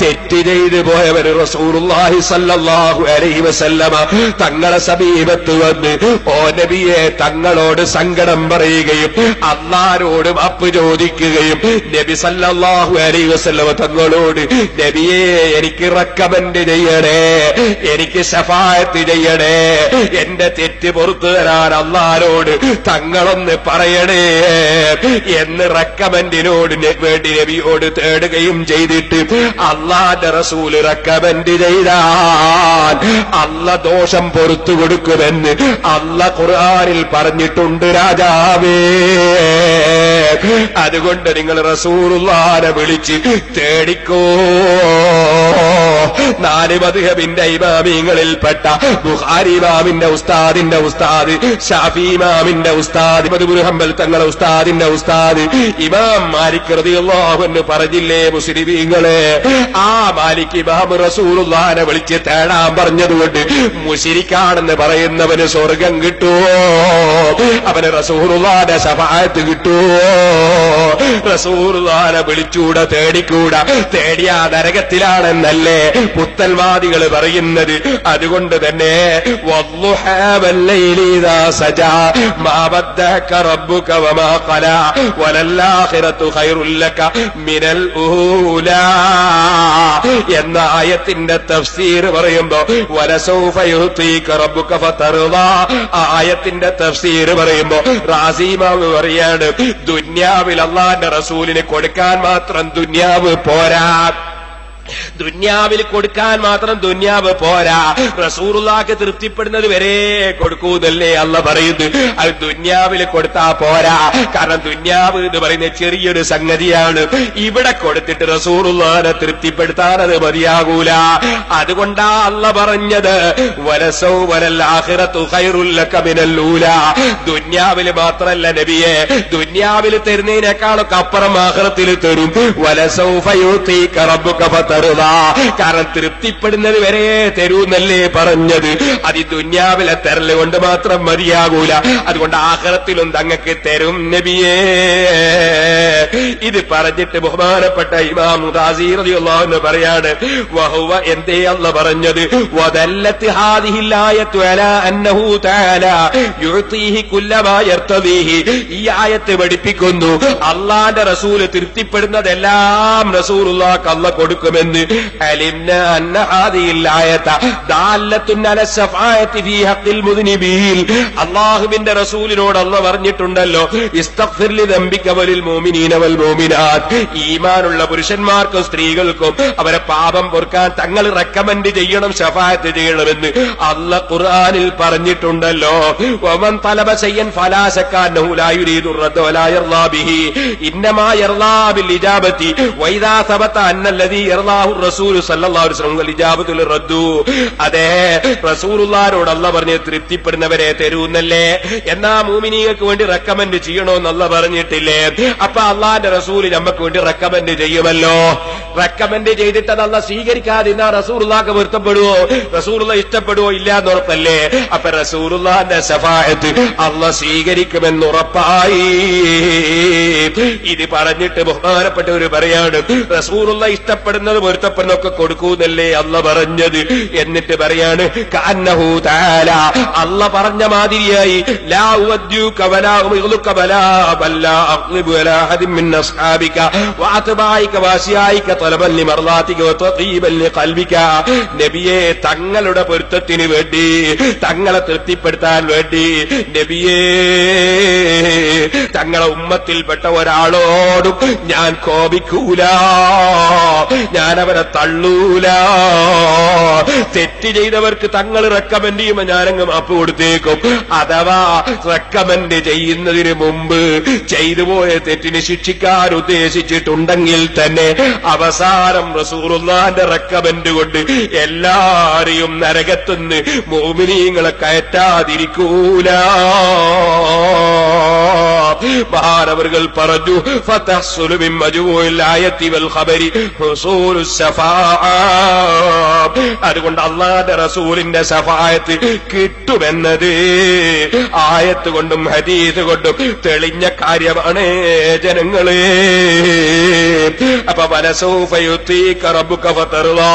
തെറ്റ് ചെയ്തു പോയവർ റസൂലുള്ളാഹി സ്വല്ലല്ലാഹു അലൈഹി വസല്ലമ തങ്ങളെ സമീപത്ത് വന്ന് ഓ നബിയെ തങ്ങളോട് സങ്കടം പറയുകയും അല്ലാഹുവോട് മാപ്പ് ചോദിക്കുകയും നബി സല്ലല്ലാഹു അലൈഹി വസല്ലമ തങ്ങളോട് നബിയെ എനിക്ക് റെക്കമെൻഡ് ചെയ്യണേ, എനിക്ക് ശഫാഅത്ത് ചെയ്യണേ, എന്റെ തെറ്റ് പുറത്തു തരാൻ അല്ലാഹുവോട് തങ്ങളൊന്ന് പറയണേ എന്ന് റെക്കമെൻഡിനോട് വേണ്ടി നബിയോട് തേടുകയും ചെയ്തിട്ട് അല്ലാഹുവിന്റെ റസൂൽ റെക്കമെൻഡ് ചെയ്താൽ അല്ലാഹ് ദോഷം പുറത്തു കൊടുക്കുമെന്ന് അല്ലാഹ് ഖുർആനിൽ പറഞ്ഞിട്ടുണ്ട് രാജാവേ. അതുകൊണ്ട് നിങ്ങൾ റസൂലുള്ളാഹിനെ വിളിച്ച് തേടിക്കോ. 4 മദ്ഹബിന്റെ ഇമാമിങ്ങളിൽപ്പെട്ട ബുഖാരി ഇമാമിന്റെ ഉസ്താദിന്റെ ഉസ്താദ്, ശാഫി ഇമാമിന്റെ ഉസ്താദ്, ഇബ്നു ഹംബൽ തങ്ങളുടെ ഉസ്താദിന്റെ ഉസ്താദ് ഇമാം മാലിക് റളിയല്ലാഹു അൻഹു പറഞ്ഞില്ലേ മുസ്ലിമീങ്ങളെ, ആ മാലിക് ഇമാം റസൂലുള്ളാഹിനെ വിളിച്ച് തേടാൻ പറഞ്ഞതുകൊണ്ട് മുശ്രിക്കാണെന്ന് പറയുന്നവന് സ്വർഗം കിട്ടുമോ? അവന് റസൂലുള്ളാഹിന്റെ ശഫാഅത്ത് കിട്ടുമോ? റസൂലുള്ളാഹിനെ വിളിച്ചൂടെ തേടിക്കൂടാ, തേടിയാ നരകത്തിലാണെന്നല്ലേ പുത്തൽവാദികൾ പറയുന്നത്. അതുകൊണ്ട് തന്നെ വദ്ദുഹാ വല്ലൈലി ഇദാ സജാ മാ ബദ്ദക റബ്ബുക വമാ ഖലാ വലല്ലാഖിറതു ഖൈറുൽ ലക മിനൽ ഊലാ എന്ന ആയത്തിന്റെ തഫ്സീർ പറയുമ്പോ വലസൗഫ യുതീക റബ്ബുക ഫതർദാ, ആ ആയത്തിന്റെ തഫ്സീർ പറയുമ്പോ റാസി ഇമാം പറയാണ് ദുനിയാവിൽ അല്ലാഹുവിന്റെ റസൂലിന് കൊടുക്കാൻ മാത്രം ദുനിയാവ് പോരാ, ദുന്യാവിൽ കൊടുക്കാൻ മാത്രം ദുന്യാവ് പോരാ, റസൂലുള്ളാഹിക്ക് തൃപ്തിപ്പെടുന്നത് വരെ കൊടുക്കൂന്നല്ലേ അല്ലാഹ് പറയുന്നത്. അത് ദുന്യാവിൽ കൊടുത്താ പോരാ, കാരണം ദുന്യാവ് എന്ന് പറയുന്ന ചെറിയൊരു സംഗതിയാണ്. ഇവിടെ കൊടുത്തിട്ട് റസൂലുള്ളാഹിനെ തൃപ്തിപ്പെടുത്താൻ അത് മതിയാകൂല. അതുകൊണ്ടാ അല്ലാഹ് പറഞ്ഞത് വലസൗ വലൽ ആഖിറതു ഖൈറുൽ ലക മിനൽ ഊലാ. ദുന്യാവിൽ മാത്രല്ല നബിയെ, ദുന്യാവിൽ തരുന്നതിനേക്കാളൊക്കെ അപ്പുറം ആഖിറത്തിൽ തരും. വലസൗഫ യുതീക റബ്ബുക ഫതർദാ, കാരണം തൃപ്തിപ്പെടുന്നത് വരെ തരൂന്നല്ലേ പറഞ്ഞത്. അത് ഈ ദുന്യാവിലെ തരല് കൊണ്ട് മാത്രം മതിയാകൂല, അതുകൊണ്ട് ആഖിറത്തിലും തങ്ങൾക്ക് തരും നബിയേ. ഇത് പറഞ്ഞിട്ട് ബഹുമാനപ്പെട്ട ഇമാം റാസി റളിയല്ലാഹു അൻഹു പറയാണ് വഹുവ, എന്തേ അല്ലാഹ് പറഞ്ഞത്, വദല്ലത്ത് ഹാദിഹിൽ ആയത്തു അലാ അന്നഹു തആല യുതീഹി കുല്ലമാ യർതദീഹി. ഈ ആയത്ത് പഠിപ്പിക്കുന്നു അല്ലാഹുവിന്റെ റസൂൽ തൃപ്തിപ്പെടുന്നതെല്ലാം റസൂലുള്ളാഹിക്ക് അല്ലാഹ് കൊടുക്കുമെന്ന്. അലിംനാ അന്ന ഹാദിഹിൽ ആയത ദാലത്തുൻ അലാ ശഫാഅത്തി ഫീ ഹഖിൽ മുദ്നിബീൻ. അല്ലാഹുവിന്റെ റസൂലിനോട് അല്ലാഹ് പറഞ്ഞിട്ടുണ്ടല്ലോ ഇസ്തഗ്ഫിർ ലിദംബിക വലിൽ മുഅ്മിനീന വൽ മുഅ്മിനാത്ത്, ഈമാനുള്ള പുരുഷന്മാർക്കും സ്ത്രീകൾക്കും അവരെ പാപം പൊറുക്കാൻ തങ്ങൾ റെക്കമെൻഡ് ചെയ്യണം, ശഫാഅത്ത് ചെയ്യണമെന്ന് അല്ലാഹ് ഖുർആനിൽ പറഞ്ഞിട്ടുണ്ടല്ലോ. വമൻ തലബ ശൈഅൻ ഫലാ ശക്ക അന്നഹു ലാ യുരീദു റദ്ദ വലാ യർളാ ബിഹി ഇന്നമാ യർളാ ബിൽ ഇജാബത്തി വഇദാ സബത അന്നല്ലദീ യർളാഹു റസൂൽ സല്ലല്ലാഹു അലൈഹി വസല്ലം വൽ ഇജാബത്തുൽ റദ്ദു. അതെ, റസൂലുള്ളാഹിനോട് അല്ലാഹ് പറഞ്ഞ് തൃപ്തിപ്പെടുന്നവരെ തരൂന്നല്ലേ, എന്നാ മുഅ്മിനീങ്ങൾക്ക് വേണ്ടി റെക്കമെൻഡ് ചെയ്യണോന്ന് അല്ലാഹ് പറഞ്ഞിട്ടില്ലേ? അപ്പൊ അല്ലാഹുവിന്റെ റസൂൽ നമുക്ക് വേണ്ടി റെക്കമെൻഡ് ചെയ്യുമല്ലോ. റെക്കമെൻഡ് ചെയ്തിട്ട് അത് അല്ലാഹ് സ്വീകരിക്കാതിരുന്നാ റസൂലുള്ളാഹിക്ക് പൊരുത്തപ്പെടുവോ? റസൂലുള്ള ഇഷ്ടപ്പെടുവോ? ഇല്ല എന്നുറപ്പല്ലേ? അപ്പൊ റസൂലുള്ളാഹിന്റെ ശഫാഅത്ത് അല്ലാഹ് സ്വീകരിക്കുമെന്ന് ഉറപ്പായി. ഇത് പറഞ്ഞിട്ട് ബഹുമാനപ്പെട്ടവര് പറയാണ്, റസൂലുള്ള ഇഷ്ടപ്പെടുന്നത് പൊരുത്തപ്പെടുന്നൊക്കെ കൊടുക്കൂന്നല്ലേ അല്ലാഹ് പറഞ്ഞത്. എന്നിട്ട് പറയാണ്, കഅന്നഹു തആല, അല്ലാഹ് പറഞ്ഞ മാതിരിയായി, ലാ ഉവദ്യുക വലാ ഉഗ്ലുക വലാ ബല്ലാ അഖ്ലിബു വലാ അഹദിൻ മിൻ അസ്ഹാബിക വഅത്ബായിക വഅസിയായിക തലബൻ ലിമർളാതിക വതഖീബൻ ലിഖൽബിക. നബിയെ, തങ്ങളുടെ പൊരുത്തത്തിന് വേണ്ടി, തങ്ങളെ തൃപ്തിപ്പെടുത്താൻ വേണ്ടി നബിയെ, തങ്ങളെ ഉമ്മത്തിൽപ്പെട്ട ഒരാളോടും ഞാൻ കോപിക്കൂല, ഞാനവരെ തള്ളൂല. തെറ്റ് ചെയ്തവർക്ക് തങ്ങൾ റെക്കമെൻഡ് ചെയ്യുമ്പോൾ ഞാനങ്ങ് മാപ്പ് കൊടുത്തേക്കും. അഥവാ റെക്കമെൻഡ് ചെയ്യുന്നതിന് മുമ്പ് ചെയ്തു പോയ തെറ്റിന് ശിക്ഷിക്കാൻ ഉദ്ദേശിച്ചിട്ടുണ്ടെങ്കിൽ തന്നെ അവസാനം റസൂലുള്ളാഹിന്റെ റെക്കമെൻഡ് കൊണ്ട് എല്ലാരെയും നരകത്തുനിന്ന് മുഅ്മിനീങ്ങളെ കയറ്റാതിരിക്കൂല. മഹാനവറുകൾ പറഞ്ഞു, ഫതഹ്സുലു മിൻ മജ്മൂഇൽ ആയത്തി വൽ ഖബരി ഹുസൂലുസ് ശഫാഅ. അതുകൊണ്ട് അല്ലാഹുവിന്റെ റസൂലിന്റെ ശഫാഅത്ത് കിട്ടുമെന്നത് ആയത്ത് കൊണ്ടും ഹദീസ് കൊണ്ടും തെളിഞ്ഞ കാര്യമാണ് ജനങ്ങളെ. അപ്പൊ വലസൗഫ യുതീക റബ്ബുക ഫതർളാ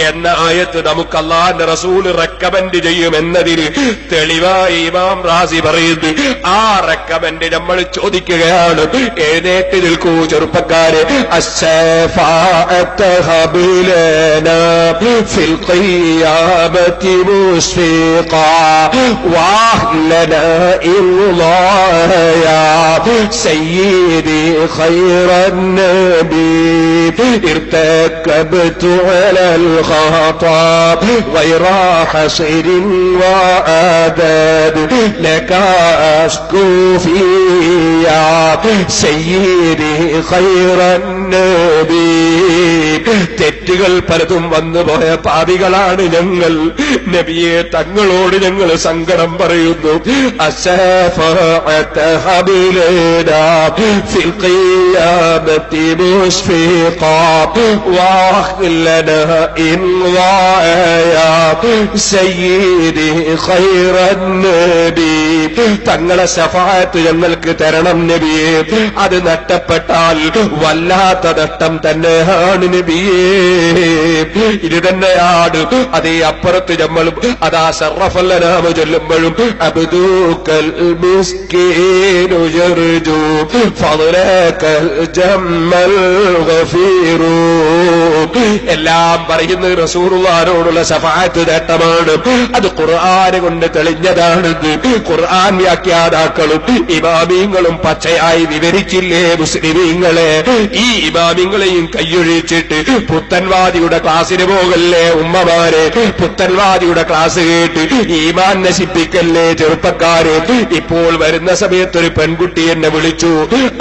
എന്ന ആയത്ത് നമുക്ക് അല്ലാഹുവിന്റെ റസൂൽ റെക്കമെൻഡ് ചെയ്യുമെന്നതിന് തെളിവായി ഇമാം റാസി പറയുന്നു. ആ റെക്കമെൻഡ് നമ്മൾ ചോദിക്കുകയാണ്. എഴുന്നേറ്റ് നിൽക്കൂ ചെറുപ്പക്കാരെ. അശ്ശഫാഅത്ത് ഹബിലനാ ഫിൽ ഖിയാമത്തി മുസ്ഫിഖാ വഅഹ്ലനാ ഇല്ലായാ സയ്യിദി ഖൈറൻ നബി ഇർതകബ്തു അലൽ ഖതാ ഗൈറ ഹസിരിൻ വഅദദ് ലക അസ്കു ഫിയാ സയ്യിദി ഖൈറൻ നബി. തെറ്റുകൾ പലതും വന്നുപോയ പാപികളാണ് ഞങ്ങൾ. നബിയെ, തങ്ങളോട് ഞങ്ങൾ സങ്കടം പറയുന്നു. അശ്ശഫാഅത്ത് ഹബിലനാ ഫിൽ ഖിയാമത്തി മുസ്ഫിഖാ വഅഹ്ലനാ ഇൻവായാ സയ്യിദി ഖൈറൻ നബി. തങ്ങളെ ശഫാഅത്ത് ഞങ്ങൾക്ക് തരണം നബിയെ. അത് നഷ്ടപ്പെട്ടാൽ വല്ലാത്ത നഷ്ടം തന്നെയാണ് നബിയെ. ഇത് തന്നെയാണ് അതേ അപ്പുറത്ത് നമ്മളും അതാ ശറഫൽ അനാമ ചൊല്ലുമ്പോഴും അബ്ദുക്കൽ മിസ്കീനു യർജു ഫളകൽ ജമ്മൽ ഗഫീറു. എല്ലാം പറയുന്നത് റസൂലുള്ളാഹിനോടുള്ള ശഫാഅത്ത് നേട്ടമാണ്. അത് ഖുർആൻ കൊണ്ട് തെളിഞ്ഞതാണ്. ഖുർആൻ വ്യാഖ്യാതാക്കളും ഇമാമിങ്ങളും പച്ചയായി വിവരിച്ചില്ലേ മുസ്ലിമീങ്ങളെ? ഈ ഇമാമിങ്ങളെയും കൈയൊഴിച്ചിട്ട് പുത്തൻവാദിയുടെ ക്ലാസ്സിന് പോകല്ലേ ഉമ്മമാരെ. പുത്തൻവാദിയുടെ ക്ലാസ് കേട്ട് ഈമാൻ നശിപ്പിക്കല്ലേ ചെറുപ്പക്കാരെ. ഇപ്പോൾ വരുന്ന സമയത്തൊരു പെൺകുട്ടി എന്നെ വിളിച്ചു.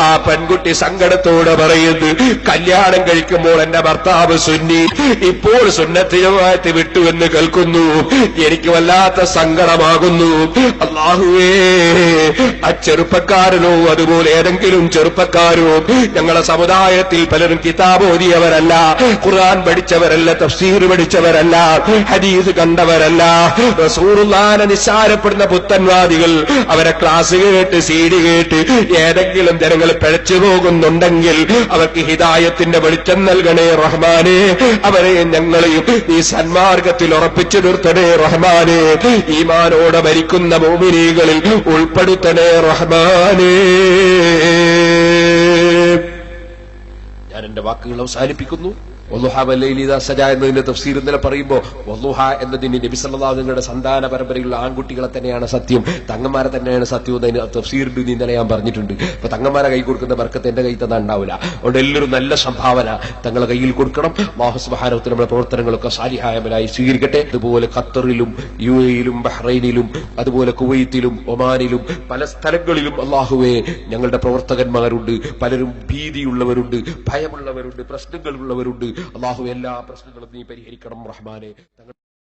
ആ പെൺകുട്ടി സങ്കടത്തോടെ പറയുന്നു, കല്യാണം കഴിക്കുമ്പോൾ എന്റെ ഭർത്താവ് സുന്നി, ഇപ്പോൾ സുന്നത്ത് ജമാഅത്ത് വിട്ടു എന്ന് കേൾക്കുന്നു. എനിക്ക് വല്ലാത്ത സങ്കടമാകുന്നു. അല്ലാഹുവേ, ആ ചെറുപ്പക്കാരനോ അതുപോലെ ഏതെങ്കിലും ചെറുപ്പക്കാരോ ഞങ്ങളുടെ സമുദായത്തിൽ പലരും കിതാബ് ഓതിയവരല്ല, ഖുർആൻ പഠിച്ചവരല്ല, തഫ്സീർ പഠിച്ചവരല്ല, ഹദീസ് കണ്ടവരല്ല. റസൂലുള്ളാഹിനെ നിസ്സാരപ്പെടുന്ന പുത്തൻവാദികൾ അവരെ ക്ലാസ് കേട്ട് സീഡി കേട്ട് ഏതെങ്കിലും ജനങ്ങൾ പിഴച്ചു പോകുന്നുണ്ടെങ്കിൽ അവർക്ക് ഹിദായത്തിന്റെ വെളിച്ചം നൽകണേ റഹ്മാനെ. അവരെയും ഞങ്ങളെയും ഈ സന്മാർഗത്തിൽ ഉറപ്പിച്ചു നിർത്തണേ റഹ്മാനെ. ഈമാനോടെ മരിക്കുന്ന മുഅ്മിനീകളിൽ ഉൾപ്പെടുത്തണേ റഹ്മാനെ. ഞാൻ എന്റെ വാക്കുകൾ അവസാനിപ്പിക്കുന്നു. വളുഹാ വല്ലൈലി ഇദാ സജാ എന്നതിന്റെ തഫ്സീർ ഇന്നലെ പറയുമ്പോൾ വളുഹ എന്നതിന് നബി സല്ലല്ലാഹു അലൈഹി വസല്ലമയുടെ സന്താന പരമ്പരയിലുള്ള ആൺകുട്ടികളെ തന്നെയാണ് സത്യം, തങ്ങന്മാരെ തന്നെയാണ് സത്യം എന്നതിന് തഫ്സീറിൽ ഇന്നലെ ഞാൻ പറഞ്ഞിട്ടുണ്ട്. അപ്പൊ തങ്ങന്മാരെ കൈ കൊടുക്കുന്ന ബർക്കത്ത് എന്റെ കയ്യിൽ തന്നെ ഉണ്ടാവില്ല. അതുകൊണ്ട് എല്ലാവരും നല്ല സംഭാവന തങ്ങളുടെ കയ്യിൽ കൊടുക്കണം. അല്ലാഹു സുബ്ഹാനഹു വ തആല നമ്മുടെ പ്രവർത്തനങ്ങളൊക്കെ സാലിഹായവരായി സ്വീകരിക്കട്ടെ. അതുപോലെ ഖത്തറിലും UAE-യിലും ബഹ്റൈനിലും അതുപോലെ കുവൈത്തിലും ഒമാനിലും പല സ്ഥലങ്ങളിലും അല്ലാഹുവേ ഞങ്ങളുടെ പ്രവർത്തകന്മാരുണ്ട്. പലരും ഭീതിയുള്ളവരുണ്ട്, ഭയമുള്ളവരുണ്ട്, പ്രശ്നങ്ങളുള്ളവരുണ്ട്. അല്ലാഹു എല്ലാ പ്രശ്നങ്ങളും നീ പരിഹരിക്കണം റഹ്മാനെ.